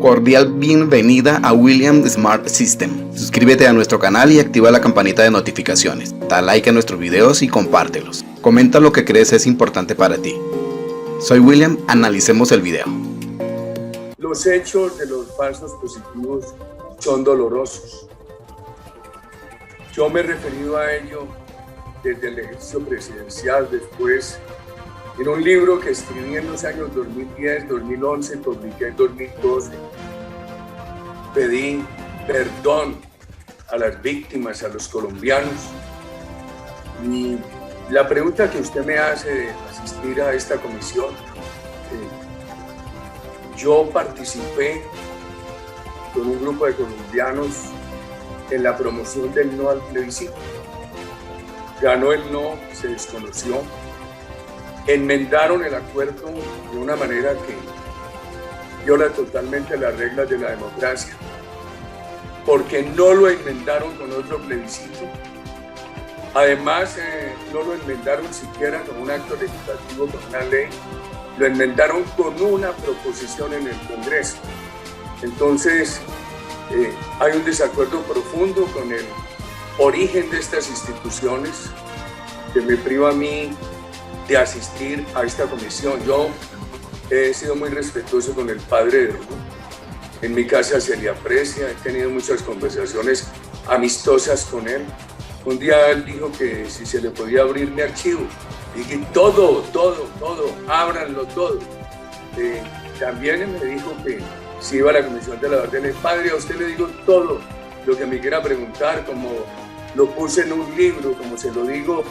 Cordial bienvenida a William Smart System. Suscríbete a nuestro canal y activa la campanita de notificaciones. Da like a nuestros videos y compártelos. Comenta lo que crees es importante para ti. Soy William, analicemos el video. Los hechos de los falsos positivos son dolorosos. Yo me he referido a ello desde el ejercicio presidencial, después en un libro que escribí en los años 2010, 2011, publiqué en 2012. Pedí perdón a las víctimas, a los colombianos. Y la pregunta que usted me hace de asistir a esta comisión, yo participé con un grupo de colombianos en la promoción del no al plebiscito. Ganó el no, se desconoció. Enmendaron el acuerdo de una manera que viola totalmente las reglas de la democracia, porque no lo enmendaron con otro plebiscito. Además, no lo enmendaron siquiera con un acto legislativo, con una ley, lo enmendaron con una proposición en el Congreso. Entonces, hay un desacuerdo profundo con el origen de estas instituciones que me priva a mí de asistir a esta comisión. Yo he sido muy respetuoso con el padre de Hugo. En mi casa se le aprecia, he tenido muchas conversaciones amistosas con él. Un día él dijo que si se le podía abrir mi archivo. Dije, todo, ábranlo todo. También me dijo que si iba a la comisión de la orden, padre, a usted le digo todo lo que me quiera preguntar, como lo puse en un libro, como se lo digo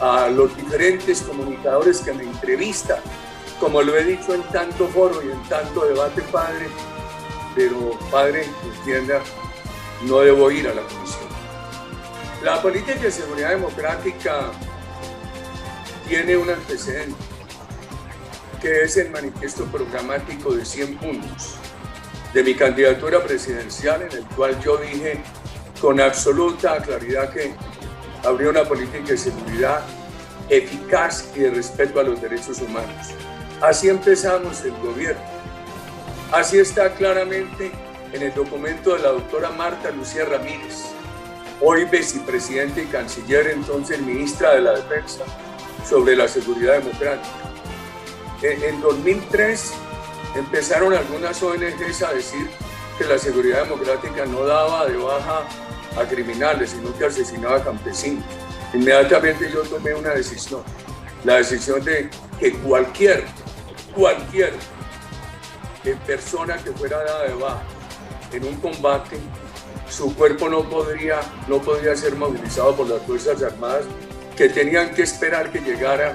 a los diferentes comunicadores que me entrevistan, como lo he dicho en tanto foro y en tanto debate, padre, pero padre, entienda, no debo ir a la comisión. La política de seguridad democrática tiene un antecedente, que es el manifiesto programático de 100 puntos de mi candidatura presidencial, en el cual yo dije con absoluta claridad que habría una política de seguridad eficaz y de respeto a los derechos humanos. Así empezamos el gobierno. Así está claramente en el documento de la doctora Marta Lucía Ramírez, hoy vicepresidenta y canciller, entonces ministra de la Defensa, sobre la seguridad democrática. En 2003 empezaron algunas ONGs a decir que la seguridad democrática no daba de baja a criminales, sino que asesinaba a campesinos. Inmediatamente yo tomé una decisión, la decisión de que cualquier persona que fuera dada de baja en un combate, su cuerpo no podría ser movilizado por las Fuerzas Armadas, que tenían que esperar que llegara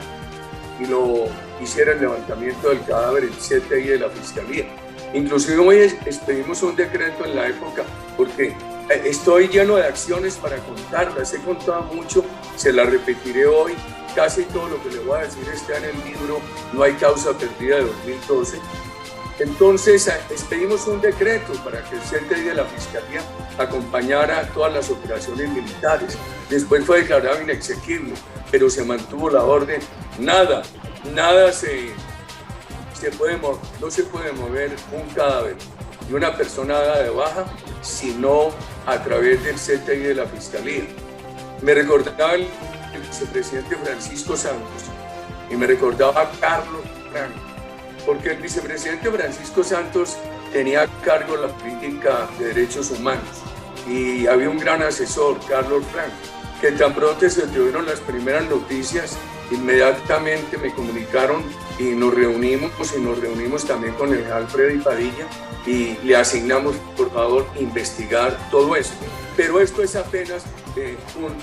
y lo hiciera el levantamiento del cadáver, el CTI de la Fiscalía. Inclusive hoy expedimos un decreto en la época, porque estoy lleno de acciones para contarlas, he contado mucho, se las repetiré hoy. Casi todo lo que le voy a decir está en el libro No hay causa perdida de 2012. Entonces expedimos un decreto para que el CTI de la Fiscalía acompañara todas las operaciones militares. Después fue declarado inexequible, pero se mantuvo la orden. Nada no se puede mover un cadáver y una persona dada de baja, sino a través del CTI de la Fiscalía. Me recordaba el vicepresidente Francisco Santos y me recordaba a Carlos Franco, porque el vicepresidente Francisco Santos tenía a cargo la política de derechos humanos y había un gran asesor, Carlos Franco, que tan pronto se tuvieron las primeras noticias, inmediatamente me comunicaron y nos reunimos también con el general Freddy Padilla y le asignamos, por favor, investigar todo esto. Pero esto es apenas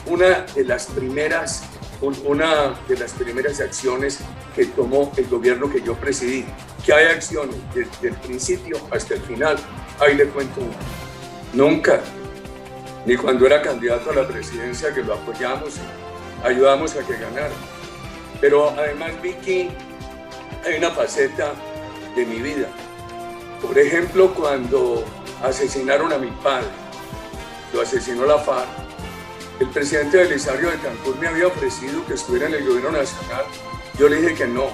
una de las primeras acciones que tomó el gobierno que yo presidí. Que hay acciones desde el principio hasta el final. Ahí le cuento una. Nunca, ni cuando era candidato a la presidencia, que lo apoyamos, ayudamos a que ganara. Pero además, Vicky, hay una faceta de mi vida. Por ejemplo, cuando asesinaron a mi padre, lo asesinó la FARC, el presidente Belisario de Cancún me había ofrecido que estuviera en el gobierno nacional. Yo le dije que no.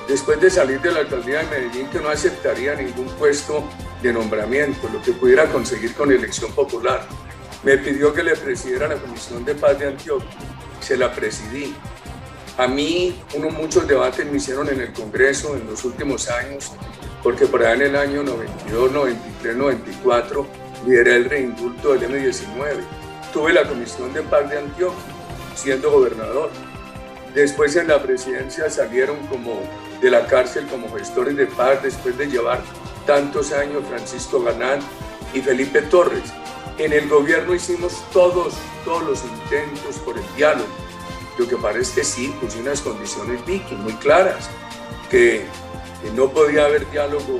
Después de salir de la alcaldía de Medellín, que no aceptaría ningún puesto de nombramiento, lo que pudiera conseguir con elección popular. Me pidió que le presidiera la Comisión de Paz de Antioquia, se la presidí. A mí, muchos debates me hicieron en el Congreso en los últimos años, porque por allá en el año 92, 93, 94, lideré el reindulto del M-19. Tuve la Comisión de Paz de Antioquia, siendo gobernador. Después en la presidencia salieron como de la cárcel como gestores de paz, después de llevar tantos años Francisco Galán y Felipe Torres. En el gobierno hicimos todos los intentos por el diálogo. Lo que parece que sí, puse unas condiciones, Vicky, muy claras, que no podía haber diálogo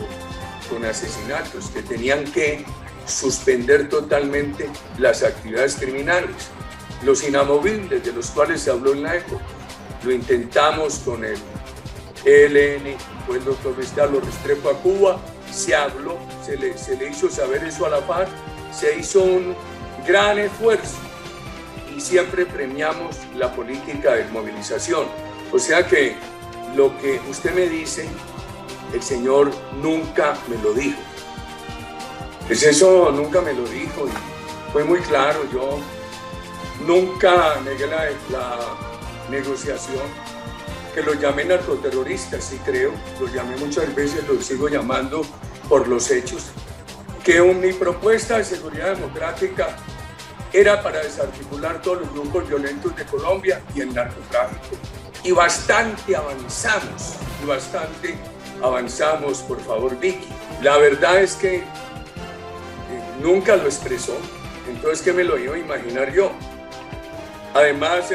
con asesinatos, que tenían que suspender totalmente las actividades criminales, los inamovibles de los cuales se habló en la época. Lo intentamos con el ELN, fue el doctor Luis Carlos Restrepo a Cuba, se habló, se le hizo saber eso a la FARC, se hizo un gran esfuerzo y siempre premiamos la política de movilización. O sea que lo que usted me dice, el señor nunca me lo dijo. Pues eso nunca me lo dijo y fue muy claro. Yo nunca negué la negociación, que los llamé narcoterroristas, sí creo, los llamé muchas veces, los sigo llamando por los hechos, que mi propuesta de seguridad democrática era para desarticular todos los grupos violentos de Colombia y el narcotráfico. Y bastante avanzamos, por favor, Vicky. La verdad es que nunca lo expresó, entonces ¿qué me lo iba a imaginar yo? Además,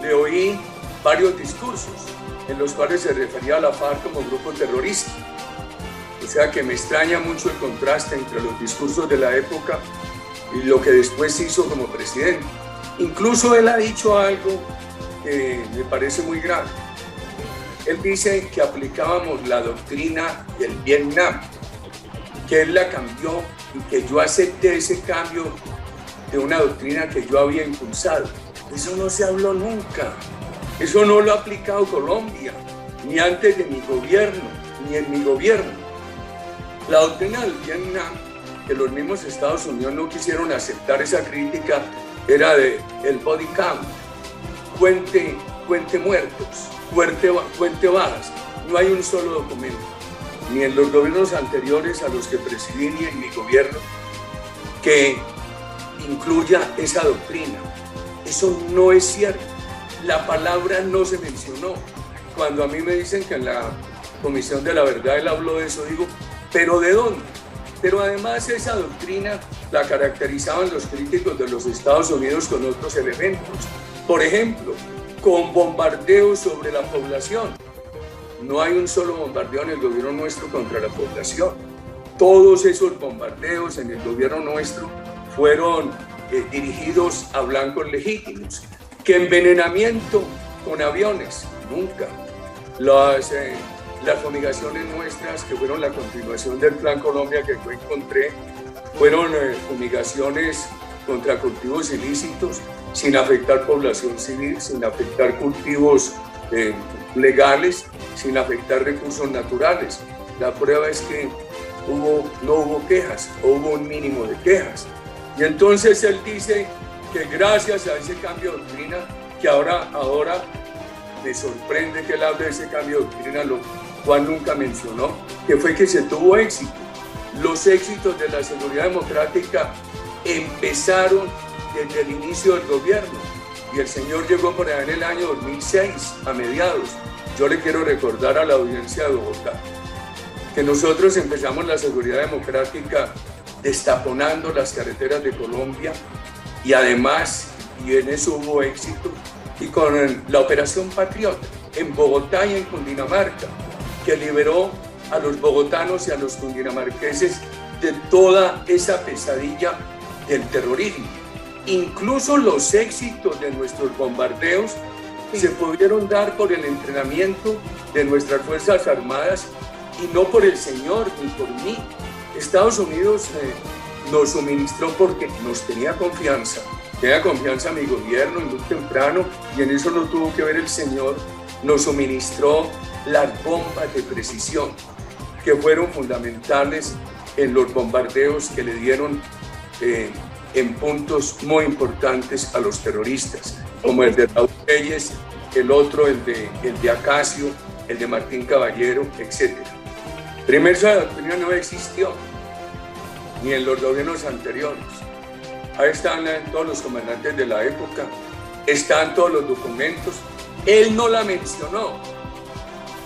le oí varios discursos en los cuales se refería a la FARC como grupo terrorista. O sea que me extraña mucho el contraste entre los discursos de la época y lo que después hizo como presidente. Incluso él ha dicho algo que me parece muy grave. Él dice que aplicábamos la doctrina del Vietnam, que él la cambió y que yo acepté ese cambio de una doctrina que yo había impulsado. Eso no se habló nunca. Eso no lo ha aplicado Colombia, ni antes de mi gobierno, ni en mi gobierno. La doctrina del Vietnam, que los mismos Estados Unidos no quisieron aceptar esa crítica, era de el body count, cuente muertos, cuente bajas. No hay un solo documento, ni en los gobiernos anteriores a los que presidí, ni en mi gobierno, que incluya esa doctrina. Eso no es cierto. La palabra no se mencionó. Cuando a mí me dicen que en la Comisión de la Verdad él habló de eso, digo, ¿pero de dónde? Pero además esa doctrina la caracterizaban los críticos de los Estados Unidos con otros elementos. Por ejemplo, con bombardeos sobre la población. No hay un solo bombardeo en el gobierno nuestro contra la población. Todos esos bombardeos en el gobierno nuestro fueron dirigidos a blancos legítimos. Que envenenamiento con aviones, nunca. Las fumigaciones nuestras, que fueron la continuación del Plan Colombia que yo encontré, fueron fumigaciones contra cultivos ilícitos, sin afectar población civil, sin afectar cultivos legales, sin afectar recursos naturales. La prueba es que no hubo quejas, o hubo un mínimo de quejas. Y entonces él dice que gracias a ese cambio de doctrina, que ahora me sorprende que él hable de ese cambio de doctrina, lo cual nunca mencionó, que fue que se tuvo éxito. Los éxitos de la seguridad democrática empezaron desde el inicio del gobierno y el señor llegó por allá en el año 2006, a mediados. Yo le quiero recordar a la audiencia de Bogotá que nosotros empezamos la seguridad democrática destaponando las carreteras de Colombia y además, y en eso hubo éxito, y con la Operación Patriota en Bogotá y en Cundinamarca, que liberó a los bogotanos y a los cundinamarqueses de toda esa pesadilla del terrorismo. Incluso los éxitos de nuestros bombardeos se pudieron dar por el entrenamiento de nuestras Fuerzas Armadas y no por el señor ni por mí. Estados Unidos nos suministró porque nos tenía confianza a mi gobierno y muy temprano, y en eso no tuvo que ver el señor, nos suministró las bombas de precisión. que fueron fundamentales en los bombardeos que le dieron en puntos muy importantes a los terroristas, como el de Raúl Reyes, el otro, el de Acacio, el de Martín Caballero, etc. Primero, esa doctrina no existió, ni en los gobiernos anteriores. Ahí están todos los comandantes de la época, están todos los documentos. Él no la mencionó.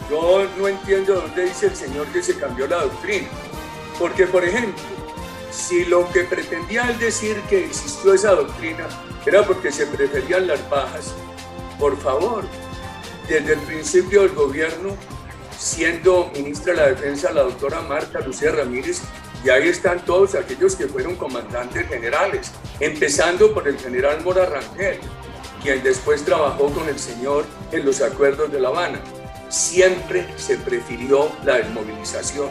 Yo no entiendo dónde dice el señor que se cambió la doctrina. Porque, por ejemplo, si lo que pretendía él decir que existió esa doctrina era porque se preferían las bajas, por favor, desde el principio del gobierno, siendo ministra de la Defensa la doctora Marta Lucía Ramírez, y ahí están todos aquellos que fueron comandantes generales, empezando por el general Mora Rangel, quien después trabajó con el señor en los acuerdos de La Habana. Siempre se prefirió la desmovilización.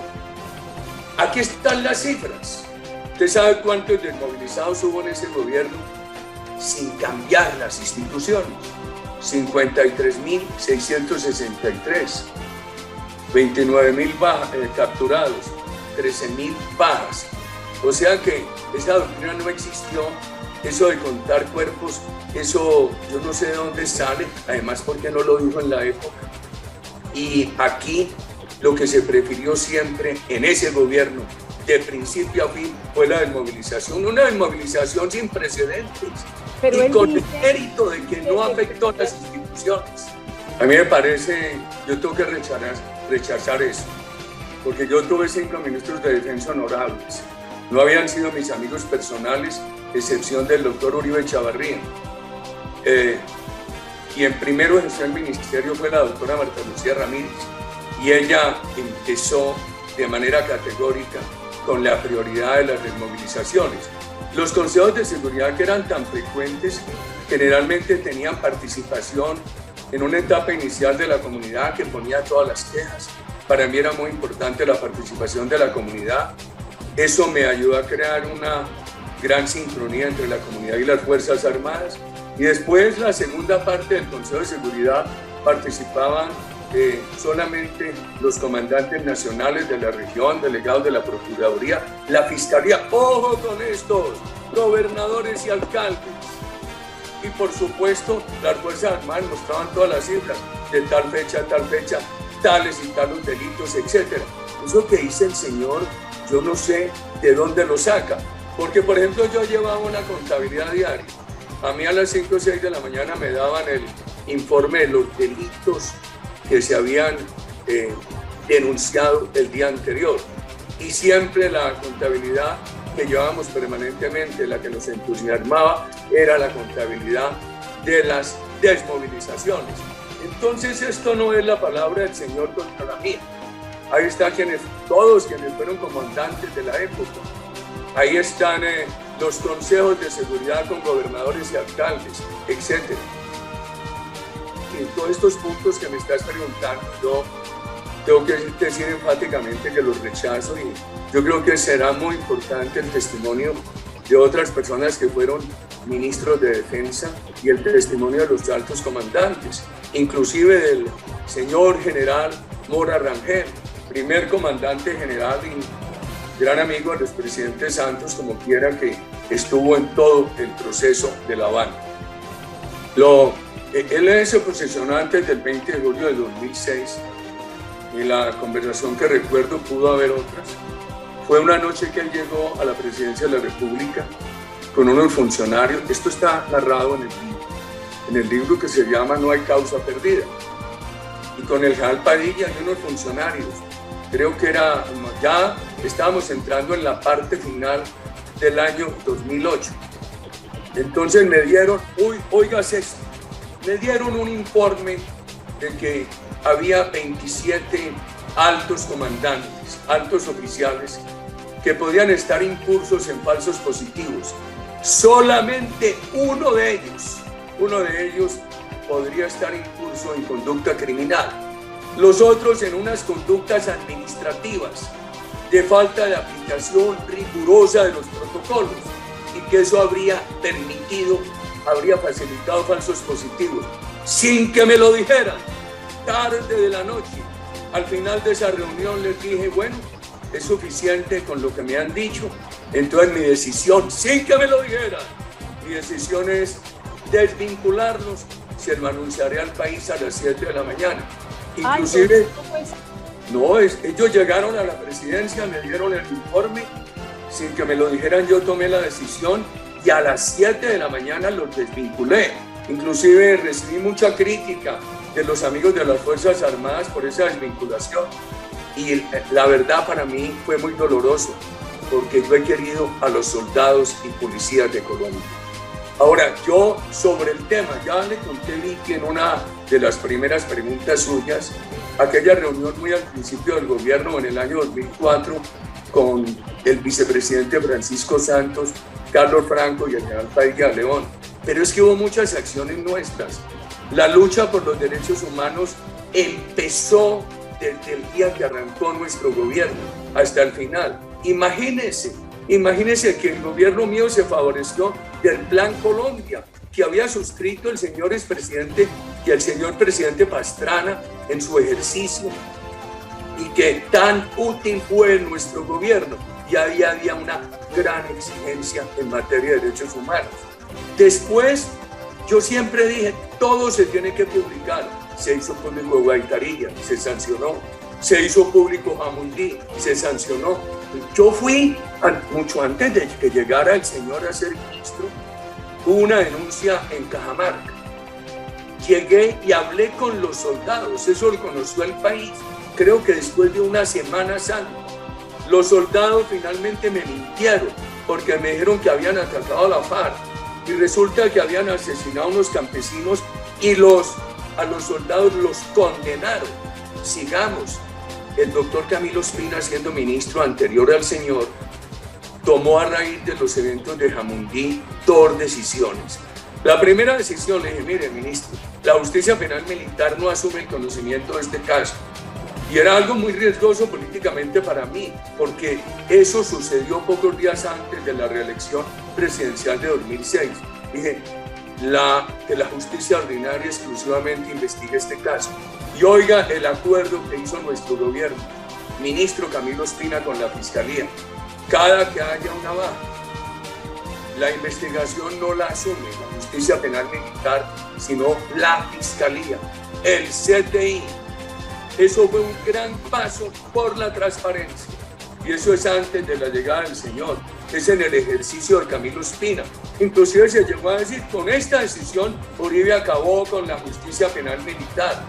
Aquí están las cifras. ¿Usted sabe cuántos desmovilizados hubo en ese gobierno sin cambiar las instituciones? 53.663, 29.000 capturados, 13.000 bajas. O sea que esa doctrina no existió. Eso de contar cuerpos, eso yo no sé de dónde sale, además porque no lo dijo en la época. Y aquí lo que se prefirió siempre en ese gobierno, de principio a fin, fue la desmovilización, una desmovilización sin precedentes. Pero y con el mérito de que no afectó a las instituciones. A mí me parece, yo tengo que rechazar eso, porque yo tuve 5 ministros de defensa honorables. No habían sido mis amigos personales, excepción del doctor Uribe Chavarría. Quien primero ejerció el ministerio fue la doctora Marta Lucía Ramírez, y ella empezó de manera categórica con la prioridad de las desmovilizaciones. Los consejos de seguridad, que eran tan frecuentes, generalmente tenían participación en una etapa inicial de la comunidad que ponía todas las quejas. Para mí era muy importante la participación de la comunidad. Eso me ayudó a crear una gran sincronía entre la comunidad y las Fuerzas Armadas. Y después, la segunda parte del Consejo de Seguridad, participaban solamente los comandantes nacionales de la región, delegados de la Procuraduría, la Fiscalía, ojo con estos, gobernadores y alcaldes. Y por supuesto, las Fuerzas Armadas mostraban todas las cifras, de tal fecha a tal fecha, tales y tales delitos, etc. Eso que dice el señor, yo no sé de dónde lo saca. Porque, por ejemplo, yo llevaba una contabilidad diaria. A mí a las 5 o 6 de la mañana me daban el informe de los delitos que se habían denunciado el día anterior. Y siempre la contabilidad que llevábamos permanentemente, la que nos entusiasmaba, era la contabilidad de las desmovilizaciones. Entonces, esto no es la palabra del señor contra la mía. Ahí están todos quienes fueron comandantes de la época. Ahí están los consejos de seguridad con gobernadores y alcaldes, etc. Y todos estos puntos que me estás preguntando, yo tengo que decir enfáticamente que los rechazo, y yo creo que será muy importante el testimonio de otras personas que fueron ministros de defensa y el testimonio de los altos comandantes, inclusive del señor general Mora Rangel, primer comandante general y gran amigo del expresidente Santos, como quiera, que estuvo en todo el proceso de La Habana. Él se posesionó antes del 20 de julio de 2006, y la conversación que recuerdo, pudo haber otras, fue una noche que él llegó a la presidencia de la República con unos funcionarios. Esto está narrado en el libro que se llama No hay causa perdida, y con el general Padilla y unos funcionarios. Creo que ya estábamos entrando en la parte final del año 2008. Entonces me dieron, oigas esto, me dieron un informe de que había 27 altos comandantes, altos oficiales, que podían estar incursos en falsos positivos. Solamente uno de ellos podría estar incurso en conducta criminal. Los otros en unas conductas administrativas de falta de aplicación rigurosa de los protocolos, y que eso habría facilitado falsos positivos, sin que me lo dijeran. Tarde de la noche Al final de esa reunión les dije, bueno, es suficiente con lo que me han dicho. Entonces mi decisión, sin que me lo dijeran, mi decisión es desvincularlos. Se lo anunciaré al país a las 7 de la mañana. Inclusive, ellos llegaron a la presidencia, me dieron el informe, sin que me lo dijeran yo tomé la decisión y a las 7 de la mañana los desvinculé. Inclusive recibí mucha crítica de los amigos de las Fuerzas Armadas por esa desvinculación y la verdad para mí fue muy doloroso porque yo he querido a los soldados y policías de Colombia. Ahora, yo sobre el tema, ya le conté, Vicky, en una de las primeras preguntas suyas, aquella reunión muy al principio del gobierno en el año 2004 con el vicepresidente Francisco Santos, Carlos Franco y el general Paiva León. Pero es que hubo muchas acciones nuestras. La lucha por los derechos humanos empezó desde el día que arrancó nuestro gobierno hasta el final. Imagínense que el gobierno mío se favoreció del Plan Colombia, que había suscrito el señor expresidente y el señor presidente Pastrana en su ejercicio, y que tan útil fue nuestro gobierno, y ahí había una gran exigencia en materia de derechos humanos. Después, yo siempre dije, todo se tiene que publicar. Se hizo público Guaitarilla, se sancionó. Se hizo público Jamundí, se sancionó. Yo fui, mucho antes de que llegara el señor a ser ministro, hubo una denuncia en Cajamarca. Llegué y hablé con los soldados, eso lo conoció el país, creo que después de una Semana Santa. Los soldados finalmente me mintieron porque me dijeron que habían atacado a la FARC y resulta que habían asesinado a unos campesinos y a los soldados los condenaron. Sigamos. El doctor Camilo Espina, siendo ministro anterior al señor, tomó a raíz de los eventos de Jamundí 2 decisiones. La primera decisión, le dije, mire, ministro, la justicia penal militar no asume el conocimiento de este caso. Y era algo muy riesgoso políticamente para mí, porque eso sucedió pocos días antes de la reelección presidencial de 2006. Dije, que la justicia ordinaria exclusivamente investigue este caso. Y oiga el acuerdo que hizo nuestro gobierno, ministro Camilo Espina con la Fiscalía. Cada que haya una baja, la investigación no la asume la justicia penal militar, sino la Fiscalía, el CTI. Eso fue un gran paso por la transparencia. Y eso es antes de la llegada del señor, es en el ejercicio de Camilo Espina. Inclusive se llegó a decir, con esta decisión Uribe acabó con la justicia penal militar.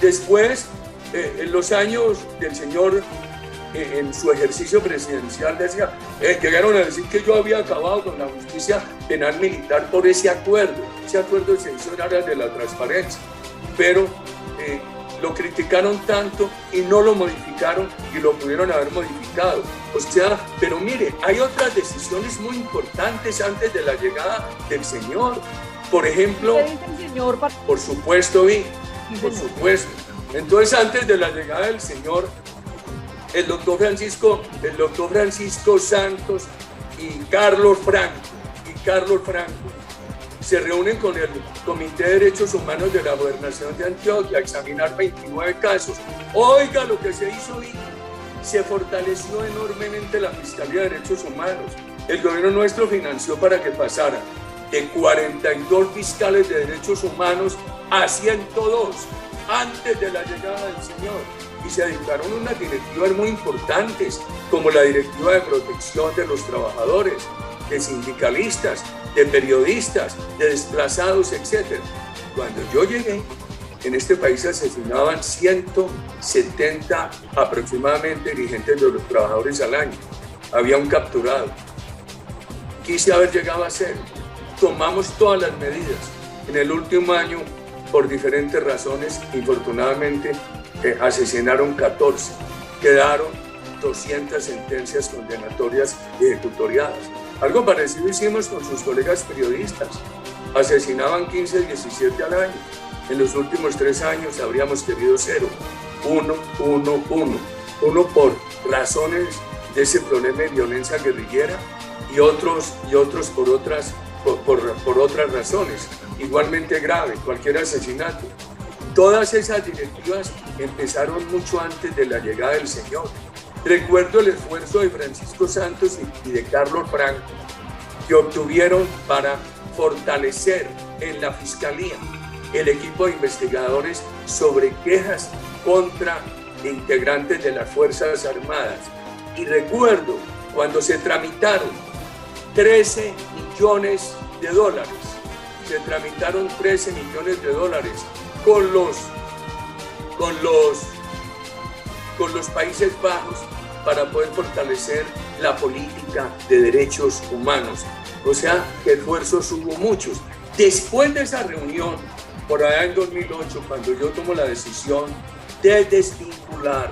Después, en los años del señor, en su ejercicio presidencial, decía, llegaron a decir que yo había acabado con la justicia penal militar por ese acuerdo. Ese acuerdo se hizo en aras de la transparencia, pero lo criticaron tanto y no lo modificaron y lo pudieron haber modificado. O sea, pero mire, hay otras decisiones muy importantes antes de la llegada del señor. Por ejemplo, ¿qué dice el señor? Por supuesto, por supuesto. Entonces, antes de la llegada del señor, el doctor Francisco Santos y Carlos Franco se reúnen con el Comité de Derechos Humanos de la Gobernación de Antioquia a examinar 29 casos. Oiga lo que se hizo, se fortaleció enormemente la Fiscalía de Derechos Humanos. El gobierno nuestro financió para que pasara de 42 fiscales de derechos humanos a 102 antes de la llegada del señor. Y se dictaron unas directivas muy importantes, como la Directiva de Protección de los Trabajadores, de sindicalistas, de periodistas, de desplazados, etc. Cuando yo llegué, en este país se asesinaban 170 aproximadamente dirigentes de los trabajadores al año. Había un capturado. Quise haber llegado a cero. Tomamos todas las medidas. En el último año, por diferentes razones, infortunadamente, asesinaron 14. Quedaron 200 sentencias condenatorias y ejecutoriadas. Algo parecido hicimos con sus colegas periodistas. Asesinaban 15, 17 al año. En los últimos 3 años habríamos querido 0. Uno por razones de ese problema de violencia guerrillera y otros por otras razones. Igualmente grave, cualquier asesinato. Todas esas directivas empezaron mucho antes de la llegada del Señor. Recuerdo el esfuerzo de Francisco Santos y de Carlos Franco, que obtuvieron para fortalecer en la Fiscalía el equipo de investigadores sobre quejas contra integrantes de las Fuerzas Armadas. Y recuerdo cuando se tramitaron 13 millones de dólares. Se tramitaron 13 millones de dólares con los Países Bajos para poder fortalecer la política de derechos humanos. O sea, que esfuerzos hubo muchos. Después de esa reunión, por allá en 2008, cuando yo tomo la decisión de desvincular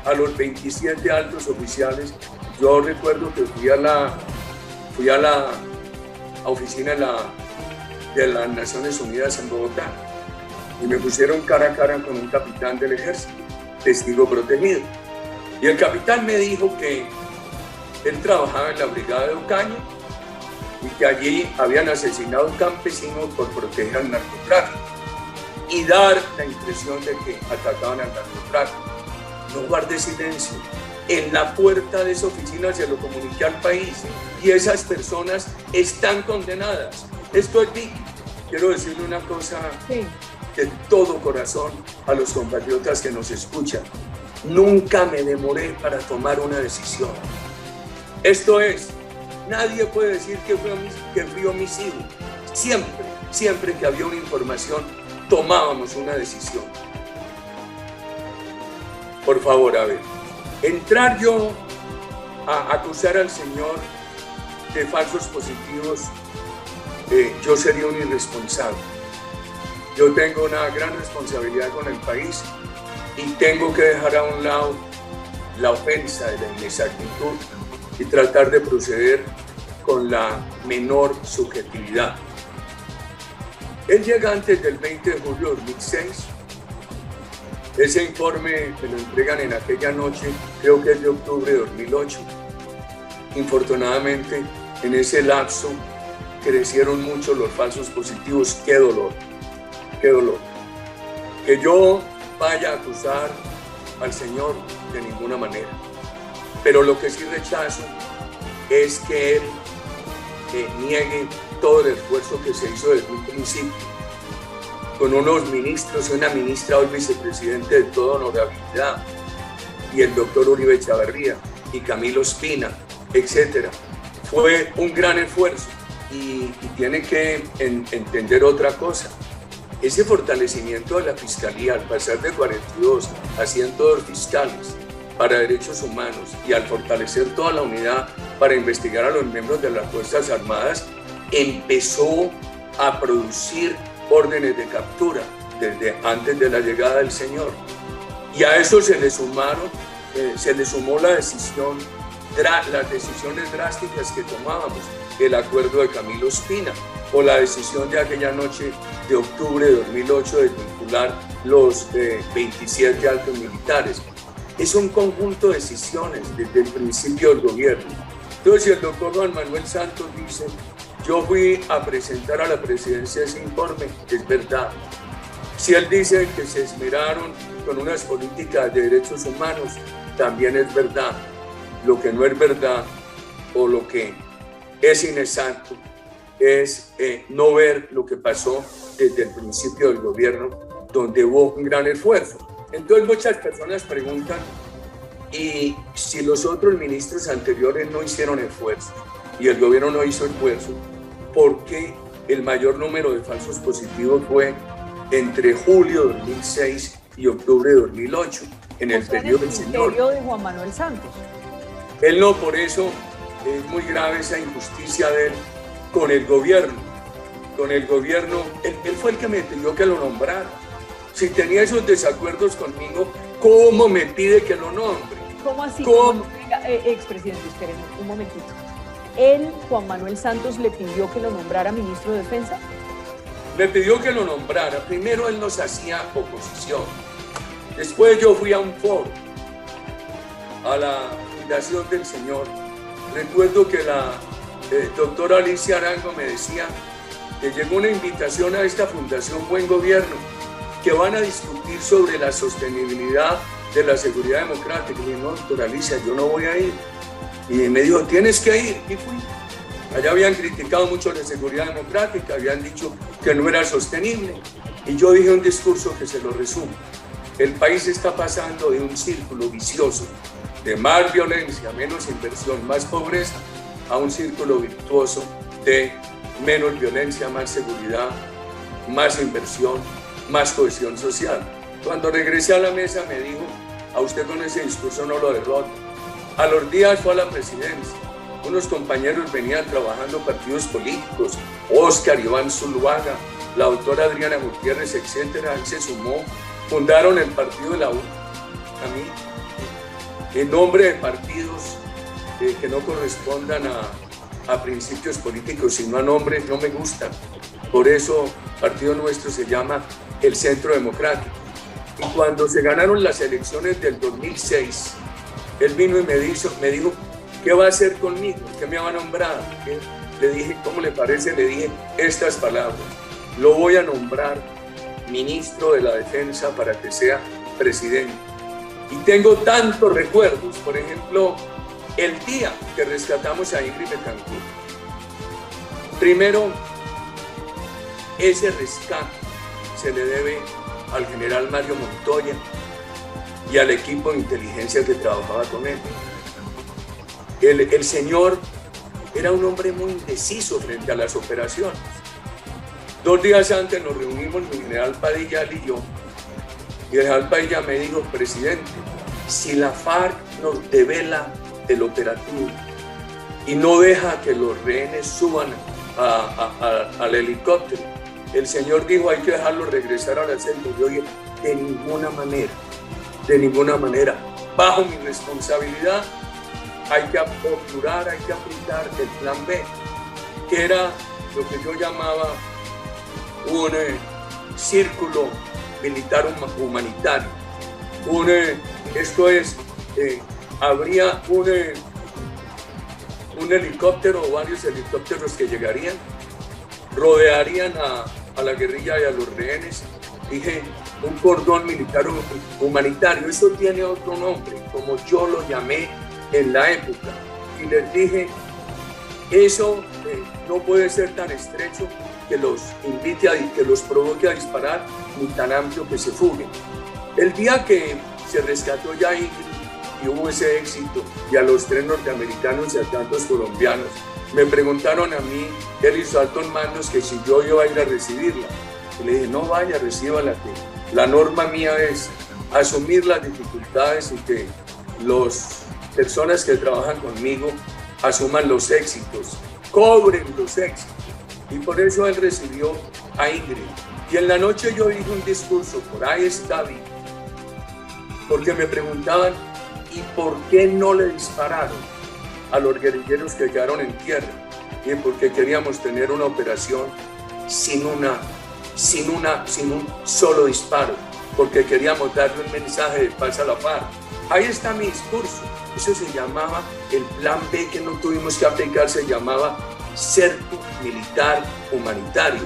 a los 27 altos oficiales, yo recuerdo que fui a la oficina de las Naciones Unidas en Bogotá y me pusieron cara a cara con un capitán del ejército, testigo protegido. Y el capitán me dijo que él trabajaba en la brigada de Ocaña y que allí habían asesinado a un campesino por proteger al narcotráfico y dar la impresión de que atacaban al narcotráfico. No guardé silencio. En la puerta de esa oficina se lo comuniqué al país y esas personas están condenadas. Esto es Vicky. Quiero decirle una cosa de todo corazón a los compatriotas que nos escuchan. Nunca me demoré para tomar una decisión. Esto es, nadie puede decir que fui omisivo. Siempre que había una información, tomábamos una decisión. Por favor, a ver, entrar yo a acusar al Señor de falsos positivos, yo sería un irresponsable. Yo tengo una gran responsabilidad con el país y tengo que dejar a un lado la ofensa de la inexactitud y tratar de proceder con la menor subjetividad. Él llega antes del 20 de julio de 2006. Ese informe me lo entregan en aquella noche, creo que es de octubre de 2008. Infortunadamente, en ese lapso crecieron mucho los falsos positivos. Qué dolor, qué dolor. Que yo vaya a acusar al Señor de ninguna manera. Pero lo que sí rechazo es que Él niegue todo el esfuerzo que se hizo desde un principio, con unos ministros y una ministra, hoy vicepresidente de toda honorabilidad, y el doctor Uribe Echavarría y Camilo Espina, etc. Fue un gran esfuerzo y tiene que entender otra cosa. Ese fortalecimiento de la Fiscalía al pasar de 42 a 102 fiscales para derechos humanos y al fortalecer toda la unidad para investigar a los miembros de las Fuerzas Armadas, empezó a producir órdenes de captura desde antes de la llegada del Señor. Y a eso se le sumó las decisiones drásticas que tomábamos, el acuerdo de Camilo Espina o la decisión de aquella noche de octubre de 2008 de vincular los 27 altos militares. Es un conjunto de decisiones desde el principio del gobierno. Entonces, si el doctor Juan Manuel Santos dice: yo fui a presentar a la presidencia ese informe, es verdad. Si él dice que se esmeraron con unas políticas de derechos humanos, también es verdad. Lo que no es verdad o lo que es inexacto es no ver lo que pasó desde el principio del gobierno, donde hubo un gran esfuerzo. Entonces muchas personas preguntan, ¿y si los otros ministros anteriores no hicieron esfuerzo y el gobierno no hizo esfuerzo, por qué el mayor número de falsos positivos fue entre julio de 2006 y octubre de 2008, en el periodo del Señor? De Juan Manuel Santos. Él no, por eso es muy grave esa injusticia de él con el gobierno. Con el gobierno, él fue el que me pidió que lo nombrara. Si tenía esos desacuerdos conmigo, ¿cómo me pide que lo nombre? ¿Cómo así? ¿Cómo? Expresidente, espérenme un momentito. ¿Él, Juan Manuel Santos, le pidió que lo nombrara ministro de Defensa? Me pidió que lo nombrara. Primero él nos hacía oposición. Después yo fui a un foro, a la Fundación del Señor. Recuerdo que la doctora Alicia Arango me decía que llegó una invitación a esta Fundación Buen Gobierno que van a discutir sobre la sostenibilidad de la seguridad democrática. Y dije, no, doctora Alicia, yo no voy a ir. Y me dijo, tienes que ir. Y fui. Allá habían criticado mucho la seguridad democrática, habían dicho que no era sostenible. Y yo dije un discurso que se lo resumo. El país está pasando de un círculo vicioso de más violencia, menos inversión, más pobreza, a un círculo virtuoso de menos violencia, más seguridad, más inversión, más cohesión social. Cuando regresé a la mesa me dijo, a usted con ese discurso no lo derrota. A los días fue a la presidencia. Unos compañeros venían trabajando partidos políticos, Óscar, Iván Zuluaga, la doctora Adriana Gutiérrez, etcétera. Él se sumó, fundaron el partido de la U. A mí, en nombre de partidos que no correspondan a principios políticos, sino a nombres, no me gustan. Por eso, el partido nuestro se llama el Centro Democrático. Y cuando se ganaron las elecciones del 2006, él vino y me dijo, ¿qué va a hacer conmigo? ¿Qué me va a nombrar? Le dije, ¿cómo le parece? Le dije estas palabras. Lo voy a nombrar ministro de la Defensa para que sea presidente. Y tengo tantos recuerdos, por ejemplo, el día que rescatamos a Ingrid Betancourt. Primero, ese rescate se le debe al general Mario Montoya y al equipo de inteligencia que trabajaba con él. El señor era un hombre muy indeciso frente a las operaciones. 2 días antes nos reunimos el general Padilla y yo, y el general Padilla me dijo, presidente, si la FARC nos devela el operativo y no deja que los rehenes suban al helicóptero, el señor dijo, hay que dejarlos regresar a la celda. Yo dije, de ninguna manera, bajo mi responsabilidad, hay que procurar, hay que aplicar el plan B, que era lo que yo llamaba un círculo militar humanitario. Esto es, habría un helicóptero o varios helicópteros que llegarían, rodearían a la guerrilla y a los rehenes. Dije, un cordón militar humanitario, eso tiene otro nombre, como yo lo llamé en la época. Y les dije, eso no puede ser tan estrecho que los invite que los provoque a disparar, ni tan amplio que se fuguen. El día que se rescató ya Ingrid y hubo ese éxito, y a los 3 norteamericanos y a tantos colombianos, me preguntaron a mí, él y sus altos mandos, que si yo iba a ir a recibirla. Y le dije, no vaya, recíbala, que la norma mía es asumir las dificultades y que las personas que trabajan conmigo asuman los éxitos, cobren los éxitos. Y por eso él recibió a Ingrid. Y en la noche yo dije un discurso, por ahí está bien, porque me preguntaban, ¿y por qué no le dispararon a los guerrilleros que quedaron en tierra? Y porque queríamos tener una operación sin un solo disparo, porque queríamos darle un mensaje de paz a la FARC. Ahí está mi discurso. Eso se llamaba el plan B que no tuvimos que aplicar, se llamaba cerco militar humanitario.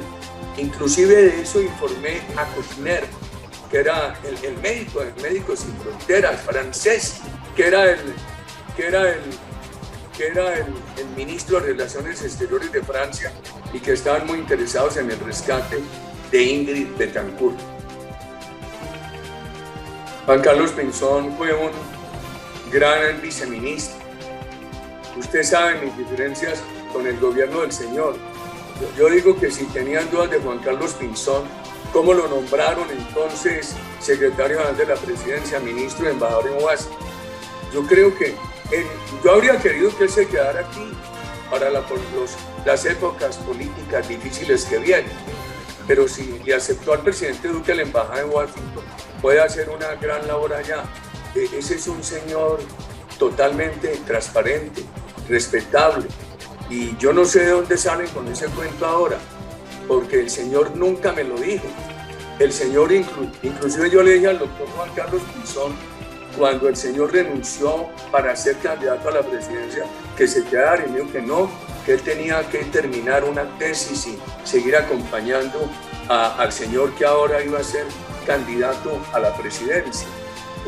Inclusive de eso informé a Cosner, que era el médico de Médicos Sin Fronteras, francés, que era el ministro de Relaciones Exteriores de Francia, y que estaban muy interesados en el rescate de Ingrid Betancourt. Juan Carlos Pinzón fue un gran viceministro. Usted sabe mis diferencias con el gobierno del señor. Yo digo que si tenían dudas de Juan Carlos Pinzón, ¿cómo lo nombraron entonces secretario general de la presidencia, ministro y embajador en Washington? Yo creo que yo habría querido que él se quedara aquí para las épocas políticas difíciles que vienen. Pero si le aceptó al presidente Duque la embajada en Washington, puede hacer una gran labor allá. Ese es un señor totalmente transparente, respetable. Y yo no sé de dónde salen con ese cuento ahora, porque el señor nunca me lo dijo. El señor, inclusive yo le dije al doctor Juan Carlos Pinzón, cuando el señor renunció para ser candidato a la presidencia, que se quedara, y me dijo que no, que él tenía que terminar una tesis y seguir acompañando al señor que ahora iba a ser candidato a la presidencia.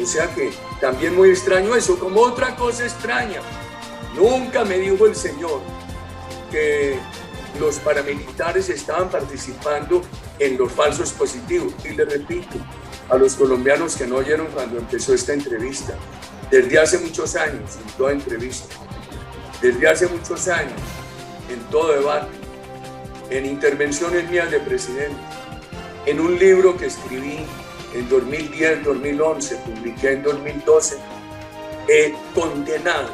O sea que también muy extraño eso. Como otra cosa extraña, nunca me dijo el señor que los paramilitares estaban participando en los falsos positivos. Y le repito a los colombianos que no oyeron cuando empezó esta entrevista, desde hace muchos años, en toda entrevista, desde hace muchos años, en todo debate, en intervenciones mías de presidente, en un libro que escribí en 2010, 2011, publiqué en 2012, he condenado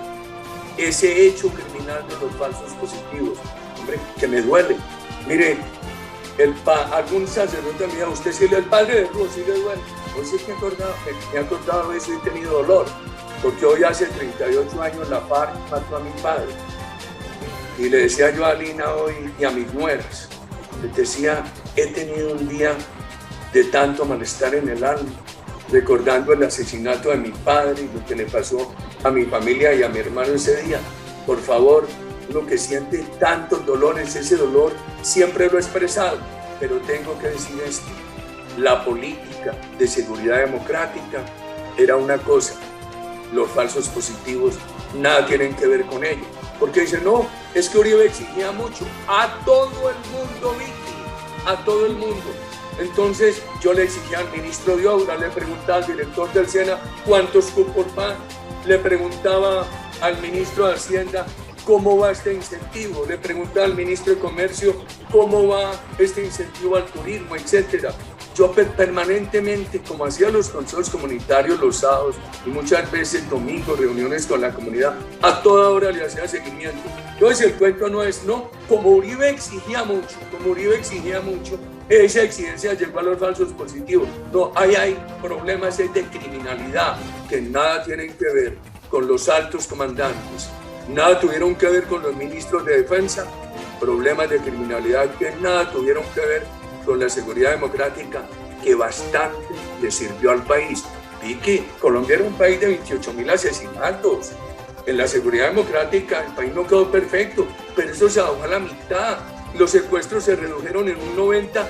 ese hecho criminal de los falsos positivos. Hombre, que me duele. Mire, algún sacerdote me dijo, usted sí, el padre de Ruz, sí le duele. Hoy sí me he acordado de eso y he tenido dolor, porque hoy hace 38 años la FARC mató a mi padre. Y le decía yo a Lina hoy y a mis nueras, les decía, he tenido un día de tanto malestar en el alma, recordando el asesinato de mi padre y lo que le pasó a mi familia y a mi hermano ese día. Por favor, uno que siente tantos dolores, ese dolor siempre lo he expresado, pero tengo que decir esto: la política de seguridad democrática era una cosa, los falsos positivos nada tienen que ver con ello, porque dicen, no, es que Uribe exigía mucho, a todo el mundo, Vicky, a todo el mundo. Entonces yo le exigía al ministro de Obras, le preguntaba al director del SENA cuántos cupos van, le preguntaba al ministro de Hacienda cómo va este incentivo, le preguntaba al ministro de Comercio cómo va este incentivo al turismo, etcétera. Yo permanentemente, como hacía los consejos comunitarios los sábados y muchas veces domingos, reuniones con la comunidad, a toda hora le hacía seguimiento. Entonces el cuento no es, no, como Uribe exigía mucho, esa exigencia llegó a los falsos positivos. No, ahí hay problemas de criminalidad que nada tienen que ver con los altos comandantes, nada tuvieron que ver con los ministros de defensa, problemas de criminalidad que nada tuvieron que ver con la seguridad democrática, que bastante le sirvió al país. Vi que Colombia era un país de 28.000 asesinatos. En la seguridad democrática el país no quedó perfecto, pero eso se bajó a la mitad. Los secuestros se redujeron en un 90%,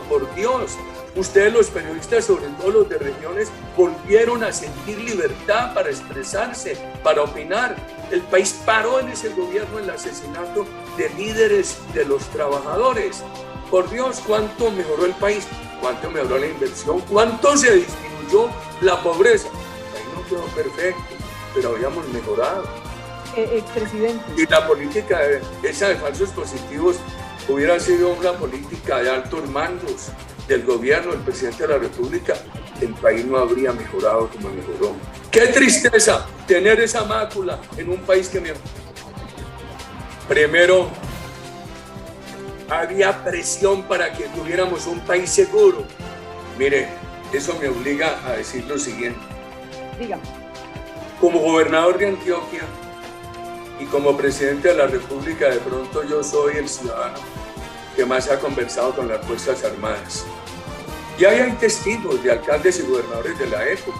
por Dios. Ustedes, los periodistas, sobre todo los de regiones, volvieron a sentir libertad para expresarse, para opinar. El país paró en ese gobierno el asesinato de líderes de los trabajadores. Por Dios, cuánto mejoró el país, cuánto mejoró la inversión, cuánto se disminuyó la pobreza. El país no quedó perfecto, pero habíamos mejorado. Expresidente. Y la política esa de falsos positivos hubiera sido una política de altos mandos del gobierno, del presidente de la República, el país no habría mejorado como mejoró. ¡Qué tristeza tener esa mácula en un país que mejoró! Primero, había presión para que tuviéramos un país seguro. Mire, eso me obliga a decir lo siguiente. Dígame. Como gobernador de Antioquia y como presidente de la República, de pronto yo soy el ciudadano que más ha conversado con las Fuerzas Armadas. Y ahí hay testigos de alcaldes y gobernadores de la época.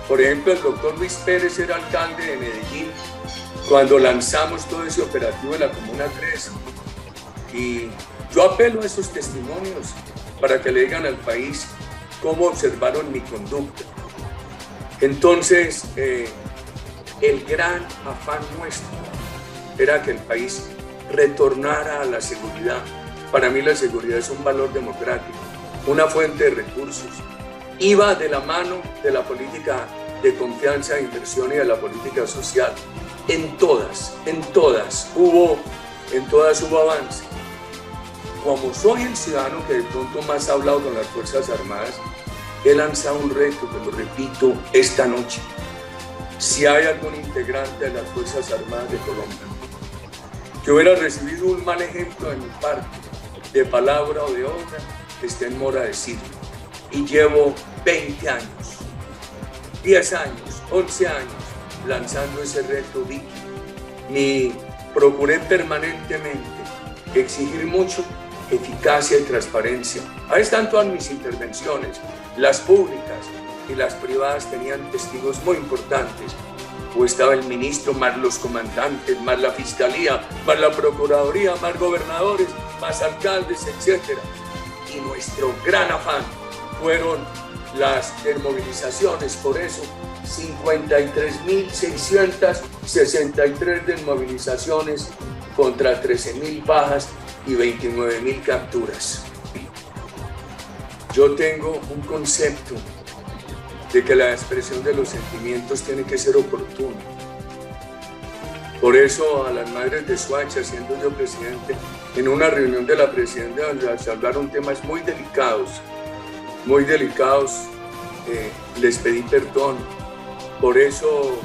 Por ejemplo, el doctor Luis Pérez era alcalde de Medellín cuando lanzamos todo ese operativo de la Comuna 3. Y yo apelo a esos testimonios para que le digan al país cómo observaron mi conducta. Entonces, el gran afán nuestro era que el país retornara a la seguridad. Para mí la seguridad es un valor democrático, una fuente de recursos. Iba de la mano de la política de confianza e inversión y de la política social. En todas hubo avance. Como soy el ciudadano que de pronto más ha hablado con las Fuerzas Armadas, he lanzado un reto, que lo repito esta noche. Si hay algún integrante de las Fuerzas Armadas de Colombia que hubiera recibido un mal ejemplo de mi parte, de palabra o de obra, esté en mora decirlo. Y llevo 20 años, 10 años, 11 años lanzando ese reto, Vicky. Y procuré permanentemente exigir mucho eficacia y transparencia. Ahí están todas mis intervenciones, las públicas y las privadas tenían testigos muy importantes. O estaba el ministro, más los comandantes, más la fiscalía, más la procuraduría, más gobernadores, más alcaldes, etc. Y nuestro gran afán fueron las desmovilizaciones. Por eso 53.663 desmovilizaciones contra 13.000 bajas y 29.000 capturas. Yo tengo un concepto de que la expresión de los sentimientos tiene que ser oportuna. Por eso a las madres de Soacha, siendo yo presidente, en una reunión de la presidencia donde se hablaron temas muy delicados, les pedí perdón. Por eso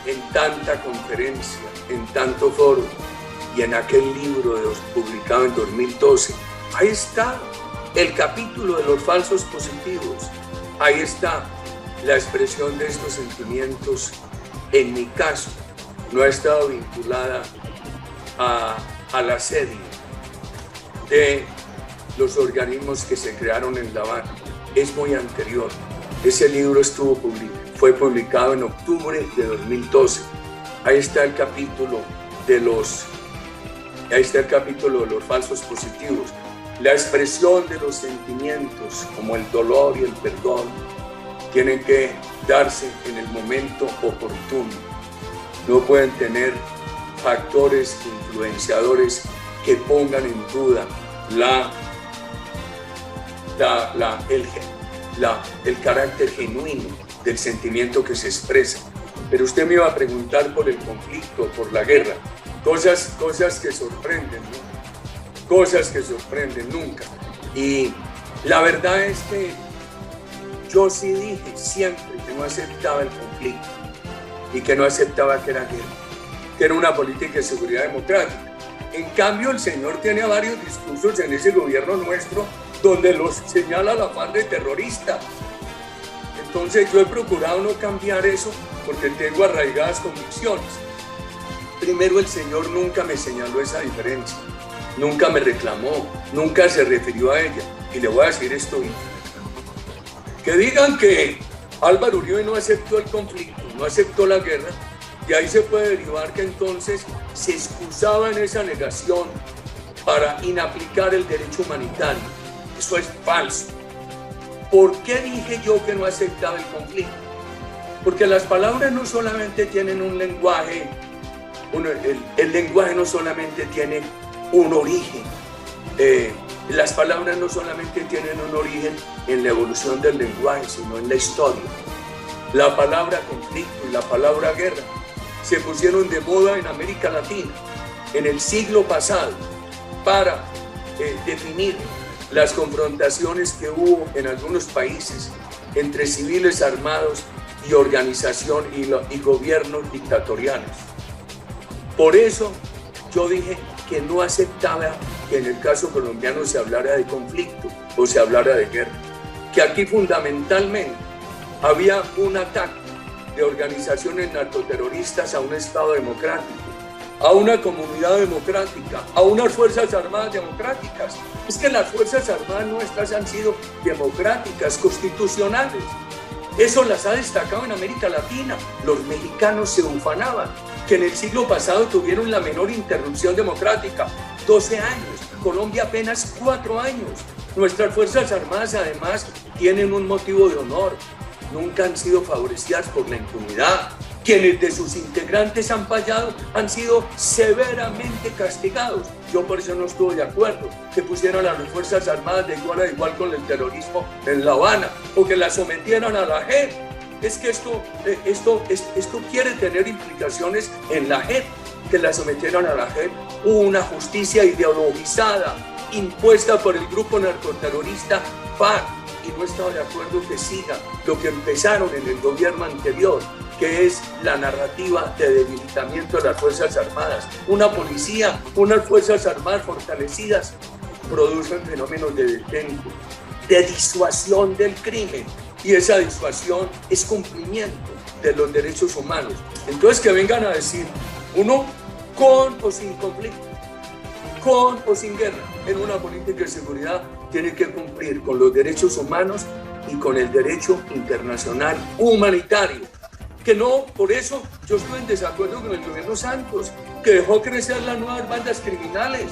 en tanta conferencia, en tanto foro y en aquel libro publicado en 2012, ahí está el capítulo de los falsos positivos, ahí está la expresión de estos sentimientos. En mi caso, no ha estado vinculada al asedio de los organismos que se crearon en La Habana. Es muy anterior. Ese libro fue publicado en octubre de 2012. Ahí está el capítulo de los falsos positivos. La expresión de los sentimientos, como el dolor y el perdón, tienen que darse en el momento oportuno. No pueden tener factores influenciadores que pongan en duda el carácter genuino del sentimiento que se expresa. Pero usted me iba a preguntar por el conflicto, por la guerra, cosas que sorprenden, ¿no? Cosas que sorprenden nunca. Y la verdad es que yo sí dije siempre que no aceptaba el conflicto y que no aceptaba que era guerra, que era una política de seguridad democrática. En cambio, el señor tiene varios discursos en ese gobierno nuestro donde los señala a la FARC de terrorista. Entonces yo he procurado no cambiar eso porque tengo arraigadas convicciones. Primero, el señor nunca me señaló esa diferencia, nunca me reclamó, nunca se refirió a ella. Y le voy a decir esto bien. Que digan que Álvaro Uribe no aceptó el conflicto, no aceptó la guerra, y ahí se puede derivar que entonces se excusaba en esa negación para inaplicar el derecho humanitario. Eso es falso. ¿Por qué dije yo que no aceptaba el conflicto? Porque las palabras no solamente tienen un lenguaje, el lenguaje no solamente tiene un origen, las palabras no solamente tienen un origen en la evolución del lenguaje, sino en la historia. La palabra conflicto y la palabra guerra se pusieron de moda en América Latina en el siglo pasado para definir las confrontaciones que hubo en algunos países entre civiles armados y organización y gobiernos dictatoriales. Por eso yo dije que no aceptaba que en el caso colombiano se hablara de conflicto o se hablara de guerra, que aquí fundamentalmente había un ataque de organizaciones narcoterroristas a un Estado democrático, a una comunidad democrática, a unas Fuerzas Armadas democráticas. Es que las Fuerzas Armadas nuestras han sido democráticas, constitucionales. Eso las ha destacado en América Latina. Los mexicanos se ufanaban que en el siglo pasado tuvieron la menor interrupción democrática, 12 años. Colombia apenas 4 años. Nuestras Fuerzas Armadas además tienen un motivo de honor. Nunca han sido favorecidas por la impunidad. Quienes de sus integrantes han fallado han sido severamente castigados. Yo por eso no estuve de acuerdo que pusieran a las Fuerzas Armadas de igual a igual con el terrorismo en La Habana o que la sometieran a la JEP. Es que esto quiere tener implicaciones en la JEP, que la sometieran a la JEP. Una justicia ideologizada impuesta por el grupo narcoterrorista FARC, y no he estado de acuerdo que siga lo que empezaron en el gobierno anterior, que es la narrativa de debilitamiento de las Fuerzas Armadas. Una policía, unas Fuerzas Armadas fortalecidas producen fenómenos de detención, de disuasión del crimen, y esa disuasión es cumplimiento de los derechos humanos. Entonces que vengan a decir, uno con o sin conflicto, con o sin guerra, en una política de seguridad tiene que cumplir con los derechos humanos y con el derecho internacional humanitario. Que no, por eso yo estoy en desacuerdo con el gobierno Santos, que dejó crecer las nuevas bandas criminales,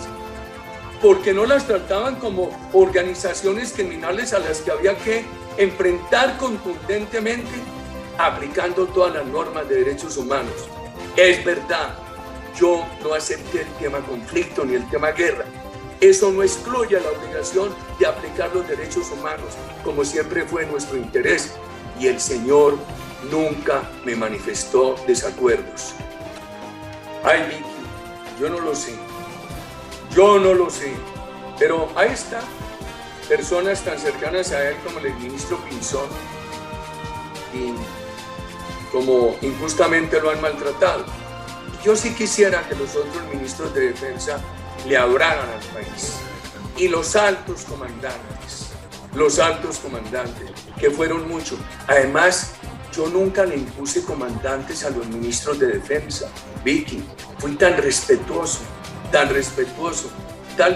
porque no las trataban como organizaciones criminales a las que había que enfrentar contundentemente aplicando todas las normas de derechos humanos. Es verdad, yo no acepté el tema conflicto ni el tema guerra. Eso no excluye la obligación de aplicar los derechos humanos, como siempre fue nuestro interés, y el Señor nunca me manifestó desacuerdos. Ay, Vicky, yo no lo sé, pero ahí está, personas tan cercanas a él como el ministro Pinzón, y como injustamente lo han maltratado. Yo sí quisiera que los otros ministros de defensa le hablaran al país, y los altos comandantes, que fueron muchos. Además, yo nunca le impuse comandantes a los ministros de defensa, Vicky. Fui tan respetuoso. Tal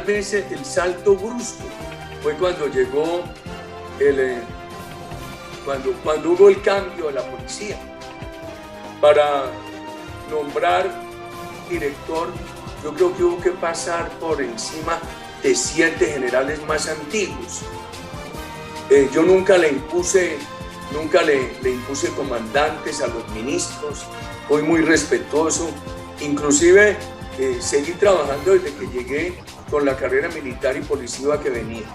vez el salto brusco fue cuando llegó cuando hubo el cambio de la policía para nombrar director. Yo creo que hubo que pasar por encima de 7 generales más antiguos. Yo nunca le impuse comandantes a los ministros, fui muy respetuoso, inclusive seguí trabajando desde que llegué con la carrera militar y policía que venía.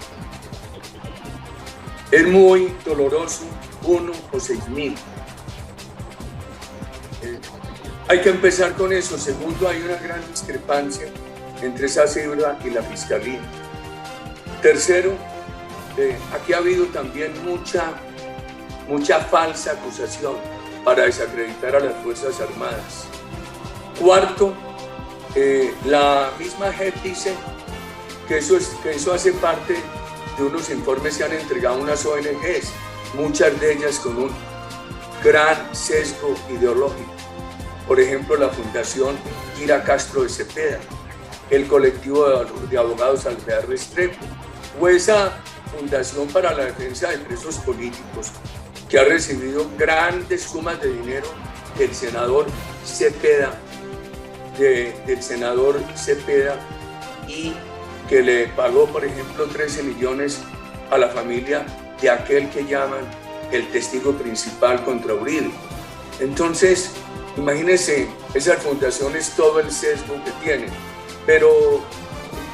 Es muy doloroso 1 o 6,000. Hay que empezar con eso. Segundo, hay una gran discrepancia entre esa cifra y la fiscalía. Tercero, aquí ha habido también mucha falsa acusación para desacreditar a las Fuerzas Armadas. Cuarto, la misma JEP dice que eso hace parte de unos informes que han entregado unas ONGs, muchas de ellas con un gran sesgo ideológico. Por ejemplo, la Fundación Gira Castro de Cepeda, el colectivo de abogados Alvear Restrepo, o esa Fundación para la Defensa de Presos Políticos, que ha recibido grandes sumas de dinero del senador Cepeda, y que le pagó, por ejemplo, 13 millones a la familia de aquel que llaman el testigo principal contra Uribe. Entonces, imagínense, esas fundaciones, todo el sesgo que tienen. Pero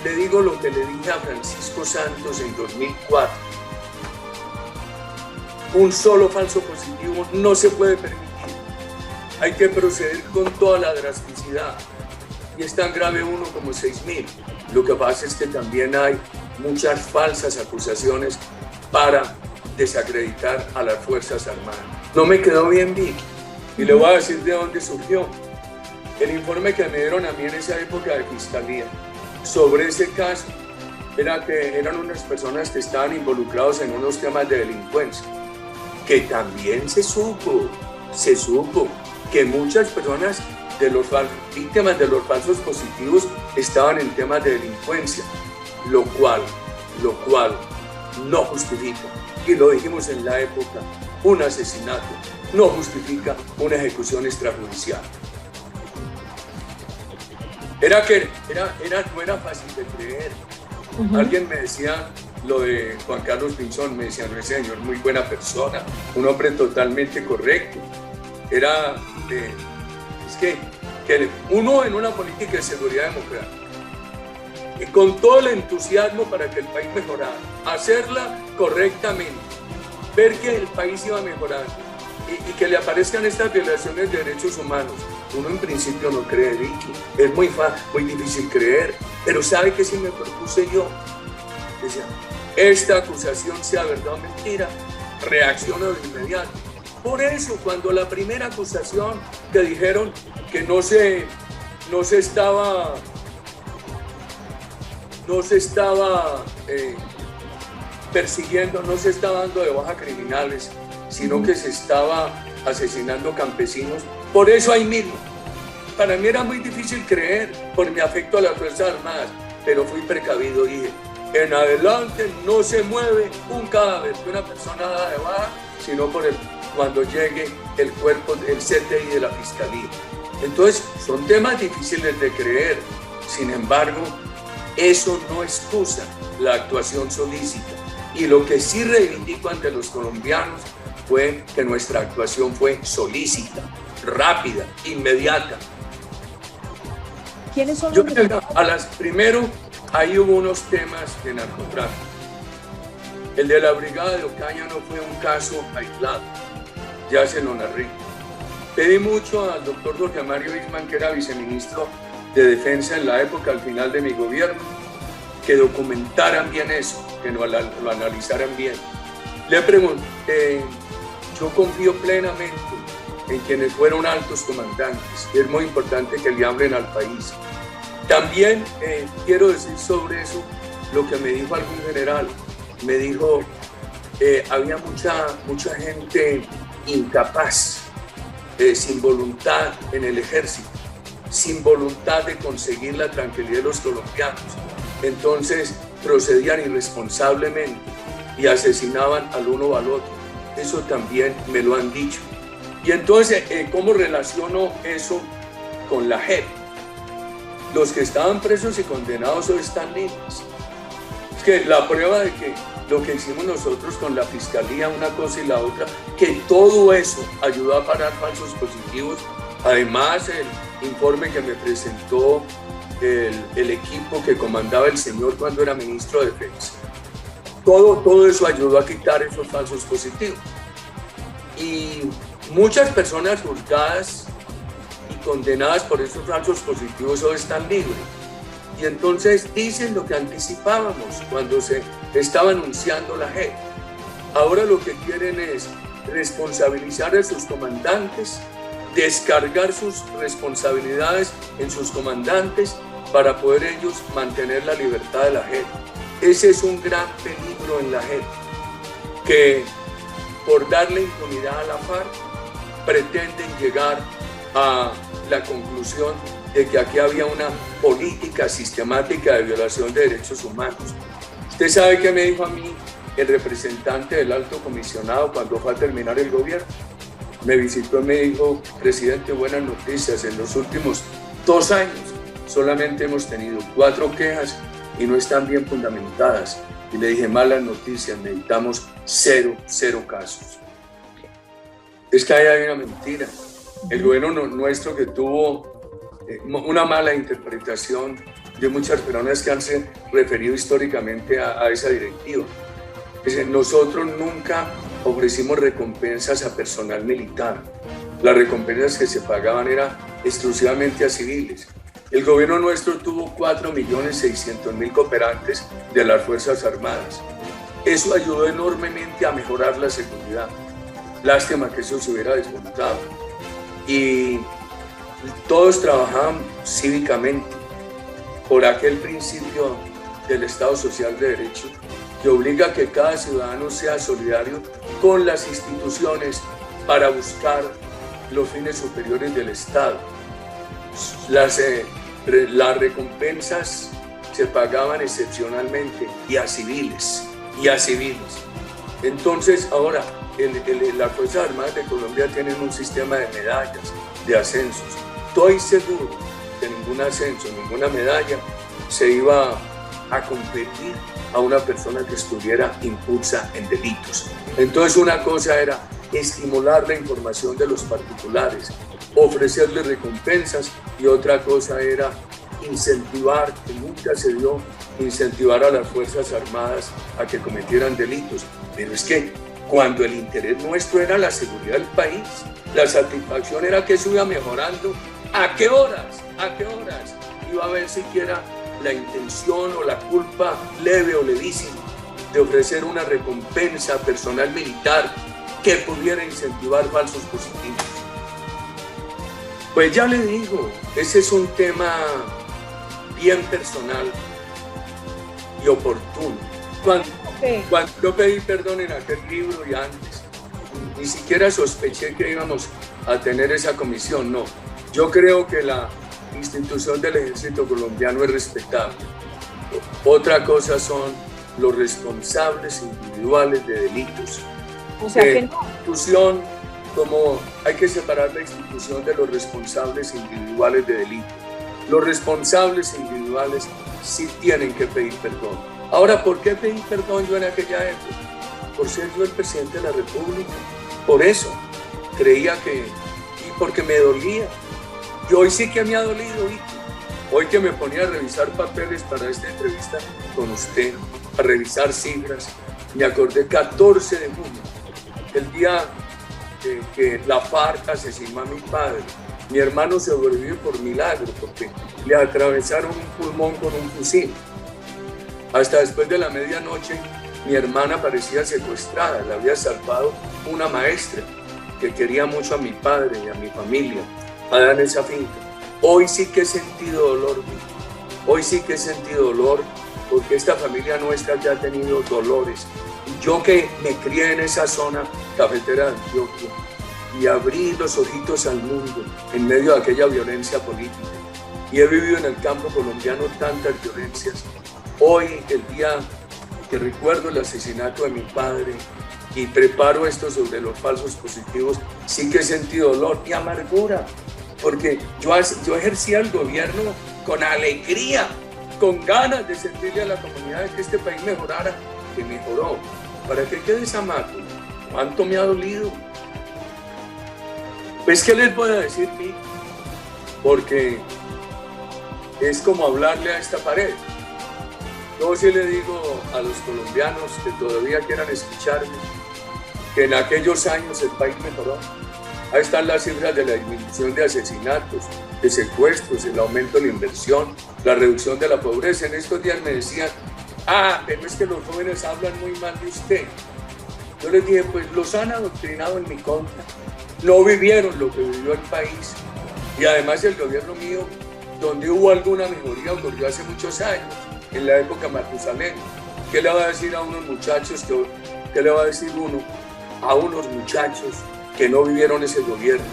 le digo lo que le dije a Francisco Santos en 2004. Un solo falso positivo no se puede permitir. Hay que proceder con toda la drasticidad. Y es tan grave uno como 6,000. Lo que pasa es que también hay muchas falsas acusaciones para desacreditar a las Fuerzas Armadas. No me quedó bien, Vicky. Y le voy a decir de dónde surgió. El informe que me dieron a mí en esa época de fiscalía sobre ese caso era que eran unas personas que estaban involucrados en unos temas de delincuencia, que también se supo que muchas personas víctimas de los falsos positivos estaban en temas de delincuencia, lo cual no justifica, y lo dijimos en la época, un asesinato no justifica una ejecución extrajudicial. No era fácil de creer. Alguien me decía lo de Juan Carlos Pinzón, me decía, no, ese señor muy buena persona, un hombre totalmente correcto. Es que uno en una política de seguridad democrática, y con todo el entusiasmo para que el país mejorara, hacerla correctamente, ver que el país iba mejorando y que le aparezcan estas violaciones de derechos humanos, uno en principio no cree, Vicky. Es muy difícil creer, pero ¿sabe qué sí me propuse yo? Decía, esta acusación sea verdad o mentira, reacciono de inmediato. Por eso, cuando la primera acusación que dijeron que no se estaba persiguiendo, no se estaba dando de baja criminales, sino que se estaba asesinando campesinos, por eso ahí mismo. Para mí era muy difícil creer por mi afecto a las Fuerzas Armadas, pero fui precavido, dije, en adelante no se mueve un cadáver de una persona dada de baja, sino cuando llegue el cuerpo del CTI de la Fiscalía. Entonces, son temas difíciles de creer. Sin embargo, eso no excusa la actuación solícita. Y lo que sí reivindico ante los colombianos fue que nuestra actuación fue solícita, rápida, inmediata. ¿Quiénes son los Primero, ahí hubo unos temas de narcotráfico. El de la brigada de Ocaña no fue un caso aislado, ya se lo narré. Pedí mucho al doctor Jorge Mario Isman, que era viceministro de Defensa en la época, al final de mi gobierno, que documentaran bien eso, que lo analizaran bien. Le pregunté, yo confío plenamente en quienes fueron altos comandantes, y es muy importante que le hablen al país. También quiero decir sobre eso lo que me dijo algún general. Me dijo, había mucha gente incapaz, sin voluntad en el ejército, sin voluntad de conseguir la tranquilidad de los colombianos. Entonces procedían irresponsablemente y asesinaban al uno o al otro. Eso también me lo han dicho. Y entonces, ¿cómo relaciono eso con la JEP? Los que estaban presos y condenados hoy están libres. Es que la prueba de que lo que hicimos nosotros con la fiscalía, una cosa y la otra, que todo eso ayudó a parar falsos positivos. Además, el informe que me presentó el equipo que comandaba el señor cuando era ministro de Defensa. Todo eso ayudó a quitar esos falsos positivos. Y muchas personas juzgadas y condenadas por esos falsos positivos hoy están libres. Y entonces dicen lo que anticipábamos cuando se estaba anunciando la JEP. Ahora lo que quieren es responsabilizar a sus comandantes, descargar sus responsabilidades en sus comandantes para poder ellos mantener la libertad de la JEP. Ese es un gran peligro en la JEP, que por darle impunidad a la FARC pretenden llegar a la conclusión de que aquí había una política sistemática de violación de derechos humanos. Usted sabe qué me dijo a mí el representante del alto comisionado cuando fue a terminar el gobierno. Me visitó y me dijo, presidente, buenas noticias, en los últimos 2 años solamente hemos tenido 4 quejas y no están bien fundamentadas. Y le dije, malas noticias, necesitamos 0 casos. Es que ahí hay una mentira. El gobierno nuestro, que tuvo una mala interpretación de muchas personas que han se referido históricamente a esa directiva. Nosotros nunca ofrecimos recompensas a personal militar. Las recompensas que se pagaban eran exclusivamente a civiles. El gobierno nuestro tuvo 4.600.000 cooperantes de las Fuerzas Armadas. Eso ayudó enormemente a mejorar la seguridad. Lástima que eso se hubiera desmontado. Y todos trabajaban cívicamente por aquel principio del Estado Social de Derecho que obliga a que cada ciudadano sea solidario con las instituciones para buscar los fines superiores del Estado. Las recompensas se pagaban excepcionalmente y a civiles. Entonces ahora las Fuerzas Armadas de Colombia tienen un sistema de medallas, de ascensos. Estoy seguro que ningún ascenso, ninguna medalla se iba a competir a una persona que estuviera impulsa en delitos. Entonces una cosa era estimular la información de los particulares, ofrecerles recompensas, y otra cosa era incentivar, que nunca se dio, incentivar a las Fuerzas Armadas a que cometieran delitos. Pero es que cuando el interés nuestro era la seguridad del país, la satisfacción era que eso iba mejorando. ¿A qué horas? Iba a haber siquiera la intención o la culpa leve o levísima de ofrecer una recompensa a personal militar que pudiera incentivar falsos positivos. Pues ya le digo, ese es un tema bien personal y oportuno. Cuando yo pedí perdón en aquel libro y antes, ni siquiera sospeché que íbamos a tener esa comisión, no. Yo creo que la institución del Ejército colombiano es respetable. Otra cosa son los responsables individuales de delitos. O sea que no. Institución, como hay que separar la institución de los responsables individuales de delitos. Los responsables individuales sí tienen que pedir perdón. Ahora, ¿por qué pedí perdón yo en aquella época? Por ser yo el presidente de la República. Por eso creía que, y porque me dolía. Y hoy sí que me ha dolido, Vicky. Hoy que me ponía a revisar papeles para esta entrevista con usted, a revisar cifras, me acordé 14 de junio, el día que la FARC asesinó a mi padre. Mi hermano sobrevivió por milagro, porque le atravesaron un pulmón con un fusil. Hasta después de la medianoche, mi hermana parecía secuestrada, la había salvado una maestra que quería mucho a mi padre y a mi familia, allá en esa finca. Hoy sí que he sentido dolor, hoy sí que he sentido dolor, porque esta familia nuestra ya ha tenido dolores. Y yo que me crié en esa zona cafetera de Antioquia y abrí los ojitos al mundo en medio de aquella violencia política, y he vivido en el campo colombiano tantas violencias. Hoy, el día que recuerdo el asesinato de mi padre y preparo esto sobre los falsos positivos, sí que he sentido dolor y amargura, porque yo ejercía el gobierno con alegría, con ganas de sentirle a la comunidad que este país mejorara, que mejoró. ¿Para qué quede esa mácula? ¿Cuánto me ha dolido? Pues, ¿qué les voy a decir, Vicky? Porque es como hablarle a esta pared. Yo sí le digo a los colombianos que todavía quieran escucharme, que en aquellos años el país mejoró. Ahí están las cifras de la disminución de asesinatos, de secuestros, el aumento de la inversión, la reducción de la pobreza. En estos días me decían, pero es que los jóvenes hablan muy mal de usted. Yo les dije, pues los han adoctrinado en mi contra. No vivieron lo que vivió el país. Y además el gobierno mío, donde hubo alguna mejoría, ocurrió hace muchos años, en la época Matusalén. ¿Qué le va a decir a unos muchachos, qué le va a decir uno a unos muchachos que no vivieron ese gobierno,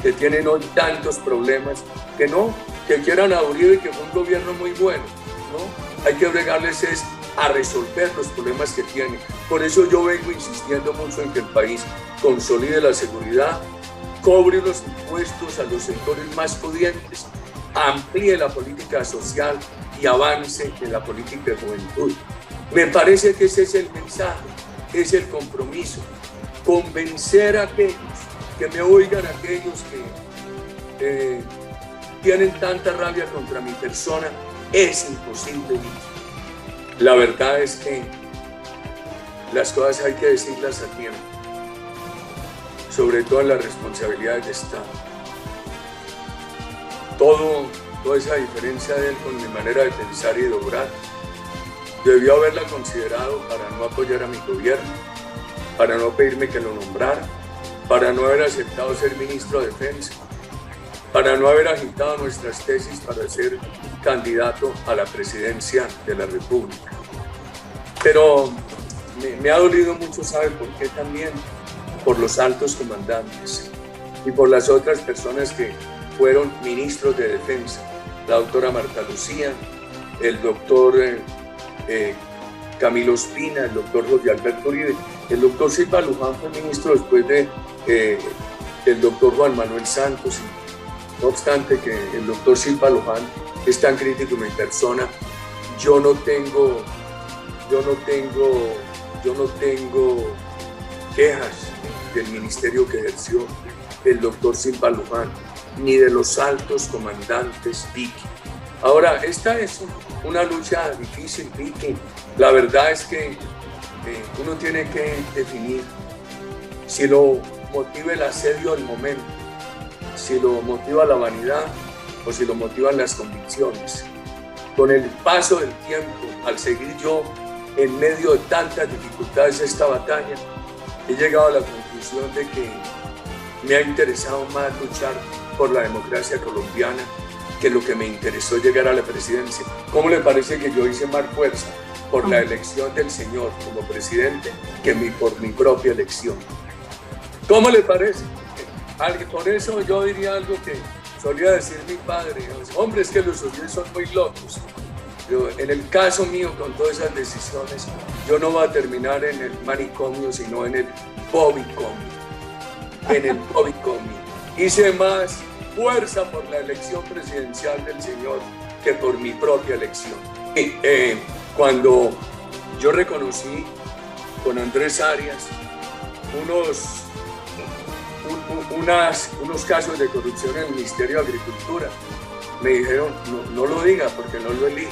que tienen hoy tantos problemas, que quieran a Uribe y que fue un gobierno muy bueno? ¿No? Hay que bregarles a resolver los problemas que tienen. Por eso yo vengo insistiendo mucho en que el país consolide la seguridad, cobre los impuestos a los sectores más pudientes, amplíe la política social y avance en la política de juventud. Me parece que ese es el mensaje, es el compromiso. Convencer a aquellos, que me oigan aquellos que tienen tanta rabia contra mi persona, es imposible. La verdad es que las cosas hay que decirlas a tiempo, sobre todo en las responsabilidades de Estado. Toda esa diferencia de él con mi manera de pensar y de obrar, debió haberla considerado para no apoyar a mi gobierno, para no pedirme que lo nombrara, para no haber aceptado ser ministro de Defensa, para no haber agitado nuestras tesis para ser candidato a la presidencia de la República. Pero me ha dolido mucho, ¿sabe por qué? También por los altos comandantes y por las otras personas que fueron ministros de Defensa, la doctora Marta Lucía, el doctor Camilo Espina, el doctor José Alberto Uribe. El doctor Silva Luján fue ministro después de el doctor Juan Manuel Santos. No obstante que el doctor Silva Luján es tan crítico en mi persona, yo no tengo quejas del ministerio que ejerció el doctor Silva Luján, ni de los altos comandantes, Vicky. Ahora, esta es una lucha difícil, Vicky. La verdad es que uno tiene que definir si lo motiva el asedio del momento, si lo motiva la vanidad o si lo motivan las convicciones. Con el paso del tiempo, al seguir yo en medio de tantas dificultades esta batalla, he llegado a la conclusión de que me ha interesado más luchar por la democracia colombiana que lo que me interesó llegar a la presidencia. ¿Cómo le parece que yo hice más fuerza por la elección del señor como presidente que por mi propia elección? ¿Cómo le parece? Por eso yo diría algo que solía decir mi padre: hombre, es que los suyos son muy locos. En el caso mío, con todas esas decisiones, yo no voy a terminar en el manicomio, sino en el bobicomio. En el bobicomio. Hice más fuerza por la elección presidencial del señor que por mi propia elección. Cuando yo reconocí con Andrés Arias unos casos de corrupción en el Ministerio de Agricultura. Me dijeron, no lo diga porque no lo elige.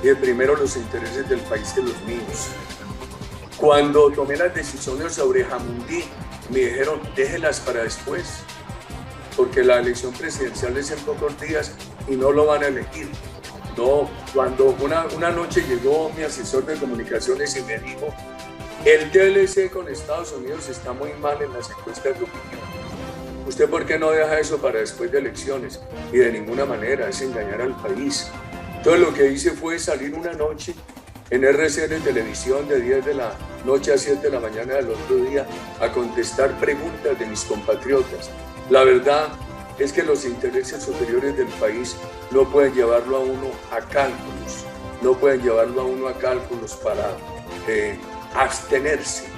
Y primero los intereses del país que los míos. Cuando tomé las decisiones sobre Jamundí, me dijeron, déjelas para después, porque la elección presidencial es en pocos días y no lo van a elegir. No, cuando una noche llegó mi asesor de comunicaciones y me dijo, el TLC con Estados Unidos está muy mal en las encuestas de opinión. ¿Usted por qué no deja eso para después de elecciones? Y de ninguna manera, es engañar al país. Entonces lo que hice fue salir una noche en RCN Televisión de 10 de la noche a 7 de la mañana del otro día a contestar preguntas de mis compatriotas. La verdad es que los intereses superiores del país no pueden llevarlo a uno a cálculos, para abstenerse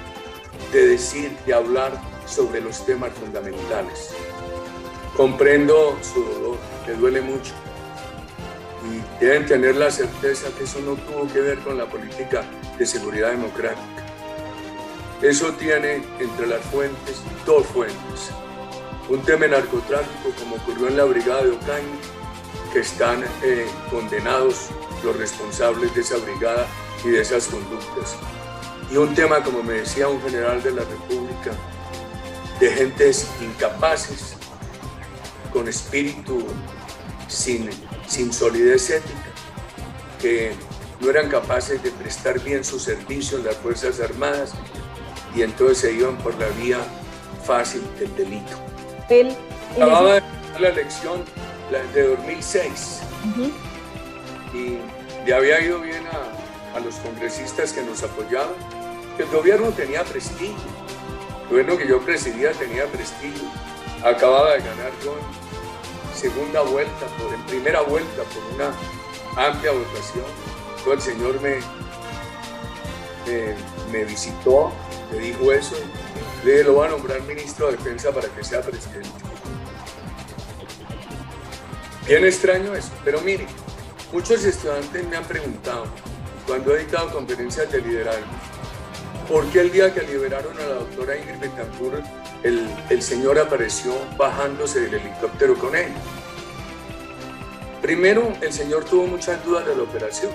de decir, de hablar sobre los temas fundamentales. Comprendo su dolor, le duele mucho. Y deben tener la certeza que eso no tuvo que ver con la política de seguridad democrática. Eso tiene entre las fuentes dos fuentes. Un tema de narcotráfico, como ocurrió en la brigada de Ocaña, que están condenados los responsables de esa brigada y de esas conductas. Y un tema, como me decía un general de la República, de gentes incapaces, con espíritu sin solidez ética, que no eran capaces de prestar bien su servicio en las Fuerzas Armadas y entonces se iban por la vía fácil del delito. Acababa de ganar la elección de 2006 y le había ido bien a los congresistas que nos apoyaban. El gobierno tenía prestigio, el gobierno que yo presidía tenía prestigio. Acababa de ganar yo en primera vuelta por una amplia votación. Todo el señor me visitó, me dijo eso, le dije, lo voy a nombrar ministro de Defensa para que sea presidente. Bien extraño eso, pero mire, muchos estudiantes me han preguntado, cuando he dictado conferencias de liderazgo, ¿por qué el día que liberaron a la doctora Ingrid Betancourt, el señor apareció bajándose del helicóptero con él? Primero, el señor tuvo muchas dudas de la operación,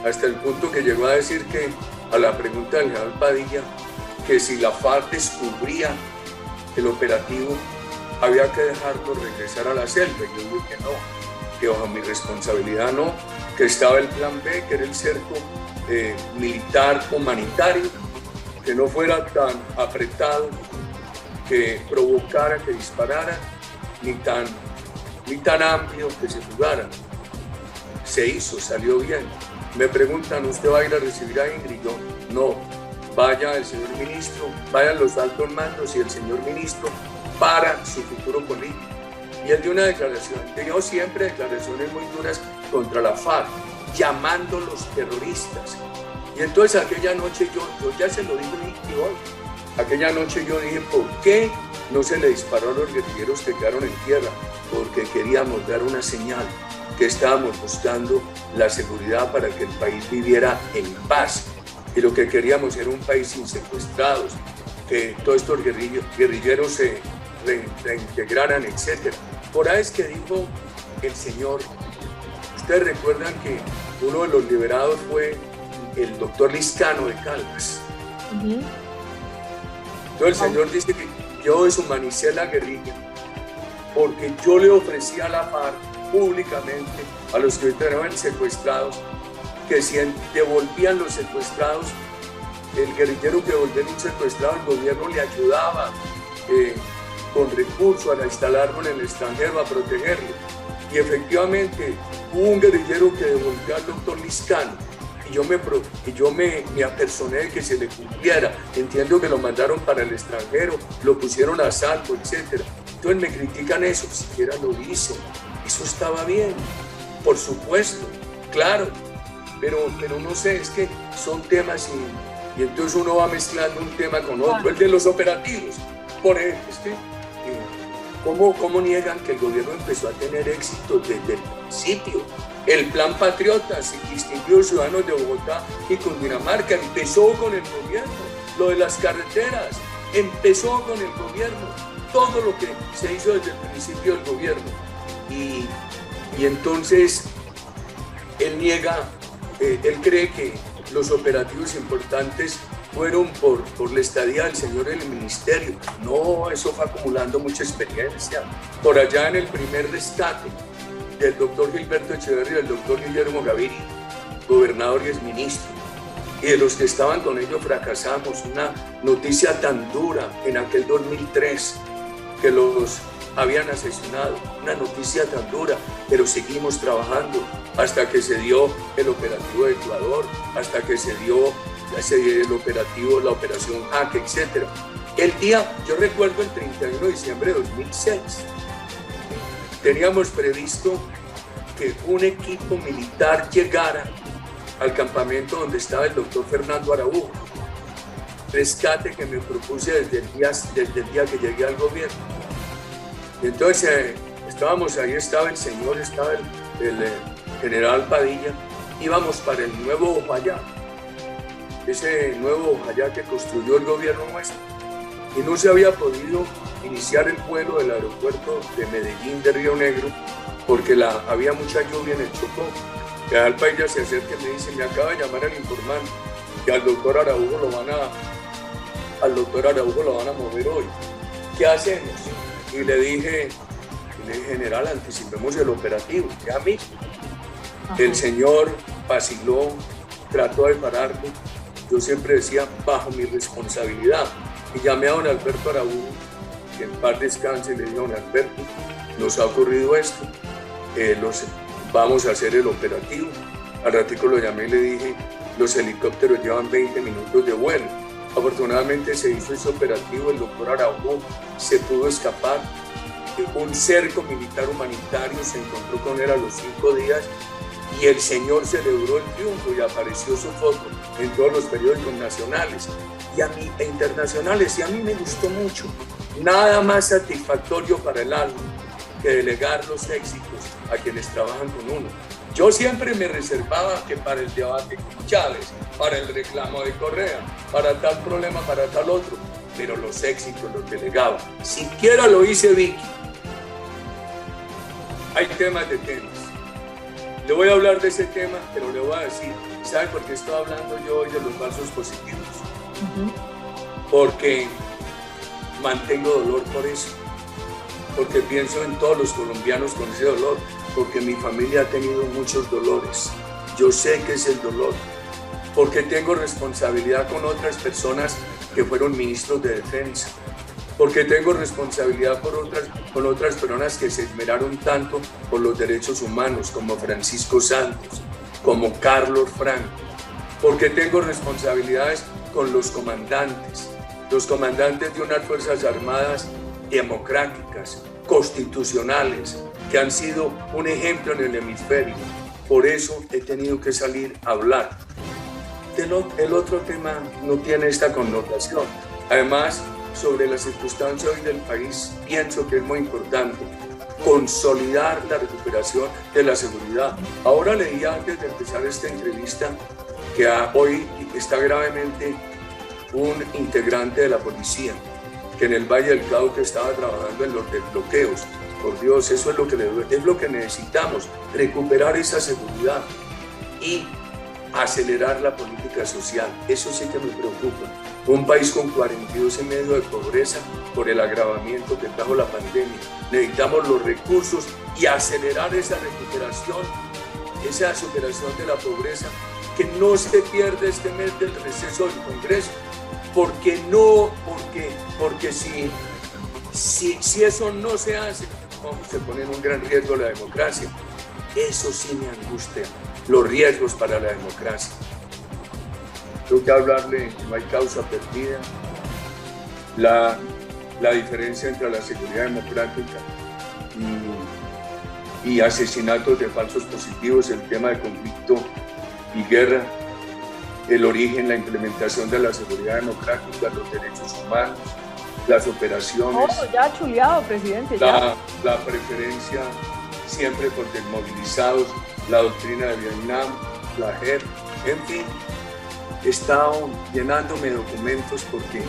hasta el punto que llegó a decir que, a la pregunta del general Padilla, que si la FARC descubría el operativo, había que dejarlo regresar a la selva. Y yo dije que no, que bajo mi responsabilidad no, que estaba el plan B, que era el cerco militar humanitario, que no fuera tan apretado, que provocara, que disparara, ni tan amplio que se jugara. Se hizo, salió bien. Me preguntan, ¿usted va a ir a recibir a Ingrid? Yo, no, vaya el señor ministro, vayan los altos mandos y el señor ministro para su futuro político. Y él dio una declaración, dio siempre declaraciones muy duras contra la FARC, llamándolos terroristas. Y entonces aquella noche yo ya se lo digo hoy, aquella noche yo dije, ¿por qué no se le disparó a los guerrilleros que quedaron en tierra? Porque queríamos dar una señal que estábamos buscando la seguridad para que el país viviera en paz. Y lo que queríamos era un país sin secuestrados, que todos estos guerrilleros se reintegraran, etc. Por ahí es que dijo el señor, ustedes recuerdan que uno de los liberados fue el doctor Liscano de Caldas. Entonces el señor dice que yo deshumanicé la guerrilla porque yo le ofrecí a la FARC públicamente a los que estaban secuestrados que si devolvían los secuestrados, el guerrillero que devolvía un secuestrado, el gobierno le ayudaba con recursos a instalarlo en el extranjero, a protegerlo. Y efectivamente hubo un guerrillero que devolvió al doctor Liscano y yo me apersoné de que se le cumpliera. Entiendo que lo mandaron para el extranjero, lo pusieron a salvo, etc. Entonces me critican eso, siquiera lo hice. Eso estaba bien, por supuesto, claro, pero no sé, es que son temas y entonces uno va mezclando un tema con otro. El de los operativos, por ejemplo, es que ¿Cómo niegan que el gobierno empezó a tener éxito desde el principio? El Plan Patriotas y distinguidos ciudadanos de Bogotá y Cundinamarca empezó con el gobierno. Lo de las carreteras empezó con el gobierno. Todo lo que se hizo desde el principio del gobierno. Y entonces él niega, él cree que los operativos importantes fueron por la estadía del señor en el ministerio. No, eso fue acumulando mucha experiencia. Por allá en el primer rescate del doctor Gilberto Echeverri y del doctor Guillermo Gaviria, gobernador y exministro, y de los que estaban con ellos fracasamos. Una noticia tan dura en aquel 2003 que los habían asesinado, una noticia tan dura, pero seguimos trabajando hasta que se dio el operativo de Ecuador, hasta que se dio el operativo, la operación Jaque, etc. Yo recuerdo el 31 de diciembre de 2006, teníamos previsto que un equipo militar llegara al campamento donde estaba el doctor Fernando Araújo, rescate que me propuse desde el día que llegué al gobierno. Entonces estábamos ahí, estaba el señor, estaba el general Padilla, íbamos para el nuevo Ojayá, ese nuevo Ojayá que construyó el gobierno nuestro, y no se había podido iniciar el vuelo del aeropuerto de Medellín de Río Negro porque había mucha lluvia en el Chocó. Y al Padilla se acerca y me dice, me acaba de llamar el informante que al doctor Araújo lo van a mover hoy. ¿Qué hacemos? Y le dije, general, anticipemos el operativo, ya mismo. El señor vaciló, trató de pararlo. Yo siempre decía, bajo mi responsabilidad. Y llamé a don Alberto Araújo, que en paz descanse, y le dije, don Alberto, nos ha ocurrido esto, vamos a hacer el operativo. Al ratico lo llamé y le dije, los helicópteros llevan 20 minutos de vuelo. Afortunadamente se hizo ese operativo, el doctor Araújo se pudo escapar. Un cerco militar humanitario se encontró con él a los 5 días y el señor celebró el triunfo y apareció su foto en todos los periódicos nacionales e internacionales, y a mí me gustó mucho. Nada más satisfactorio para el alma que delegar los éxitos a quienes trabajan con uno. Yo siempre me reservaba que para el debate con Chávez, para el reclamo de Correa, para tal problema, para tal otro, pero los éxitos los delegaba. Siquiera lo hice Vicky. Hay temas de tenis. Le voy a hablar de ese tema, pero le voy a decir, ¿sabe por qué estoy hablando yo hoy de los falsos positivos? Porque mantengo dolor por eso, porque pienso en todos los colombianos con ese dolor, porque mi familia ha tenido muchos dolores. Yo sé que es el dolor, porque tengo responsabilidad con otras personas que fueron ministros de defensa, porque tengo responsabilidad con otras personas que se esmeraron tanto por los derechos humanos, como Francisco Santos, como Carlos Franco, porque tengo responsabilidades con los comandantes de unas Fuerzas Armadas democráticas, constitucionales, que han sido un ejemplo en el hemisferio. Por eso he tenido que salir a hablar. El otro tema no tiene esta connotación. Además, sobre la circunstancia hoy del país, pienso que es muy importante consolidar la recuperación de la seguridad. Ahora leía antes de empezar esta entrevista que hoy está gravemente un integrante de la policía, que en el Valle del Cauca estaba trabajando en los desbloqueos. Por Dios, eso es lo que necesitamos, recuperar esa seguridad y acelerar la política social. Eso sí que me preocupa. Un país con 42,5% de pobreza por el agravamiento que trajo la pandemia. Necesitamos los recursos y acelerar esa recuperación, esa superación de la pobreza, que no se pierde este mes del receso del Congreso, porque si eso no se hace, se pone en un gran riesgo la democracia. Eso sí me angustia, los riesgos para la democracia. Tengo que hablarle, no hay causa perdida, la diferencia entre la seguridad democrática y asesinatos de falsos positivos, el tema de conflicto y guerra, el origen, la implementación de la seguridad democrática, los derechos humanos, las operaciones, ya chuleado, presidente, ya. la preferencia siempre por desmovilizados, la doctrina de Vietnam, la JEP, en fin, he estado llenándome de documentos porque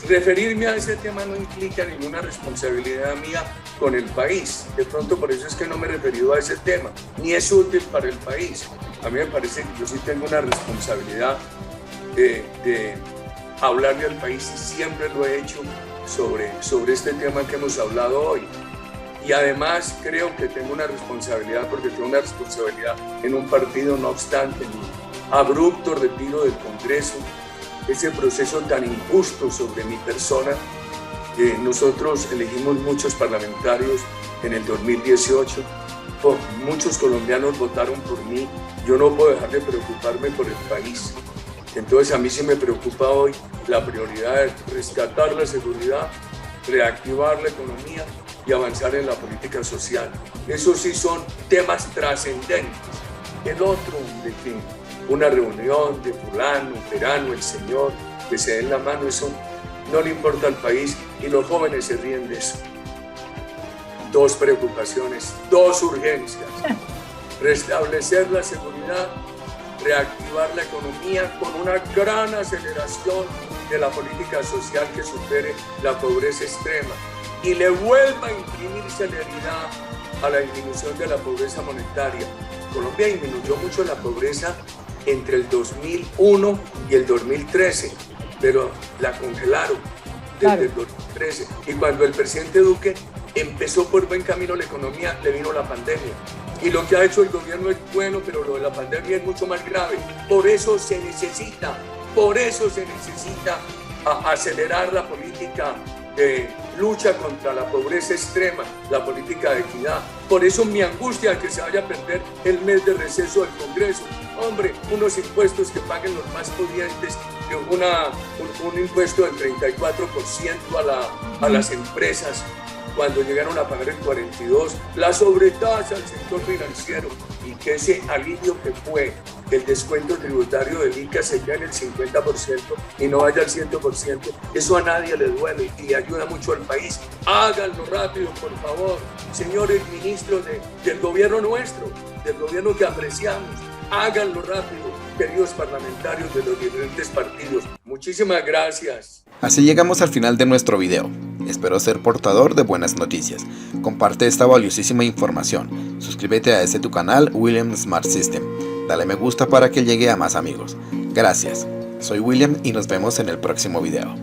referirme a ese tema no implica ninguna responsabilidad mía con el país. De pronto por eso es que no me he referido a ese tema, ni es útil para el país. A mí me parece que yo sí tengo una responsabilidad de hablarle al país y siempre lo he hecho sobre este tema que hemos hablado hoy. Y además creo que tengo una responsabilidad, porque tengo una responsabilidad en un partido, no obstante mi abrupto retiro del Congreso, ese proceso tan injusto sobre mi persona. Nosotros elegimos muchos parlamentarios en el 2018, muchos colombianos votaron por mí, yo no puedo dejar de preocuparme por el país. Entonces a mí sí me preocupa hoy la prioridad de rescatar la seguridad, reactivar la economía y avanzar en la política social. Esos sí son temas trascendentes. El otro, de que una reunión de fulano, perano, el señor, que se den la mano, eso no le importa al país y los jóvenes se ríen de eso. Dos preocupaciones, dos urgencias. Restablecer la seguridad, reactivar la economía con una gran aceleración de la política social que supere la pobreza extrema y le vuelva a imprimir celeridad a la disminución de la pobreza monetaria. Colombia disminuyó mucho la pobreza entre el 2001 y el 2013, pero la congelaron desde el 2013. Y cuando el presidente Duque empezó por buen camino la economía, le vino la pandemia. Y lo que ha hecho el gobierno es bueno, pero lo de la pandemia es mucho más grave. Por eso se necesita acelerar la política de lucha contra la pobreza extrema, la política de equidad. Por eso mi angustia de que se vaya a perder el mes de receso del Congreso. Hombre, unos impuestos que paguen los más pudientes, un impuesto del 34% a las empresas, cuando llegaron a pagar el 42%, la sobretasa al sector financiero, y que ese alivio que fue el descuento tributario del ICA se queda en el 50% y no vaya al 100%, eso a nadie le duele y le ayuda mucho al país. Háganlo rápido, por favor, señores ministros del gobierno nuestro, del gobierno que apreciamos. Háganlo rápido, queridos parlamentarios de los diferentes partidos. Muchísimas gracias. Así llegamos al final de nuestro video. Espero ser portador de buenas noticias. Comparte esta valiosísima información. Suscríbete a tu canal William Smart System. Dale me gusta para que llegue a más amigos. Gracias. Soy William y nos vemos en el próximo video.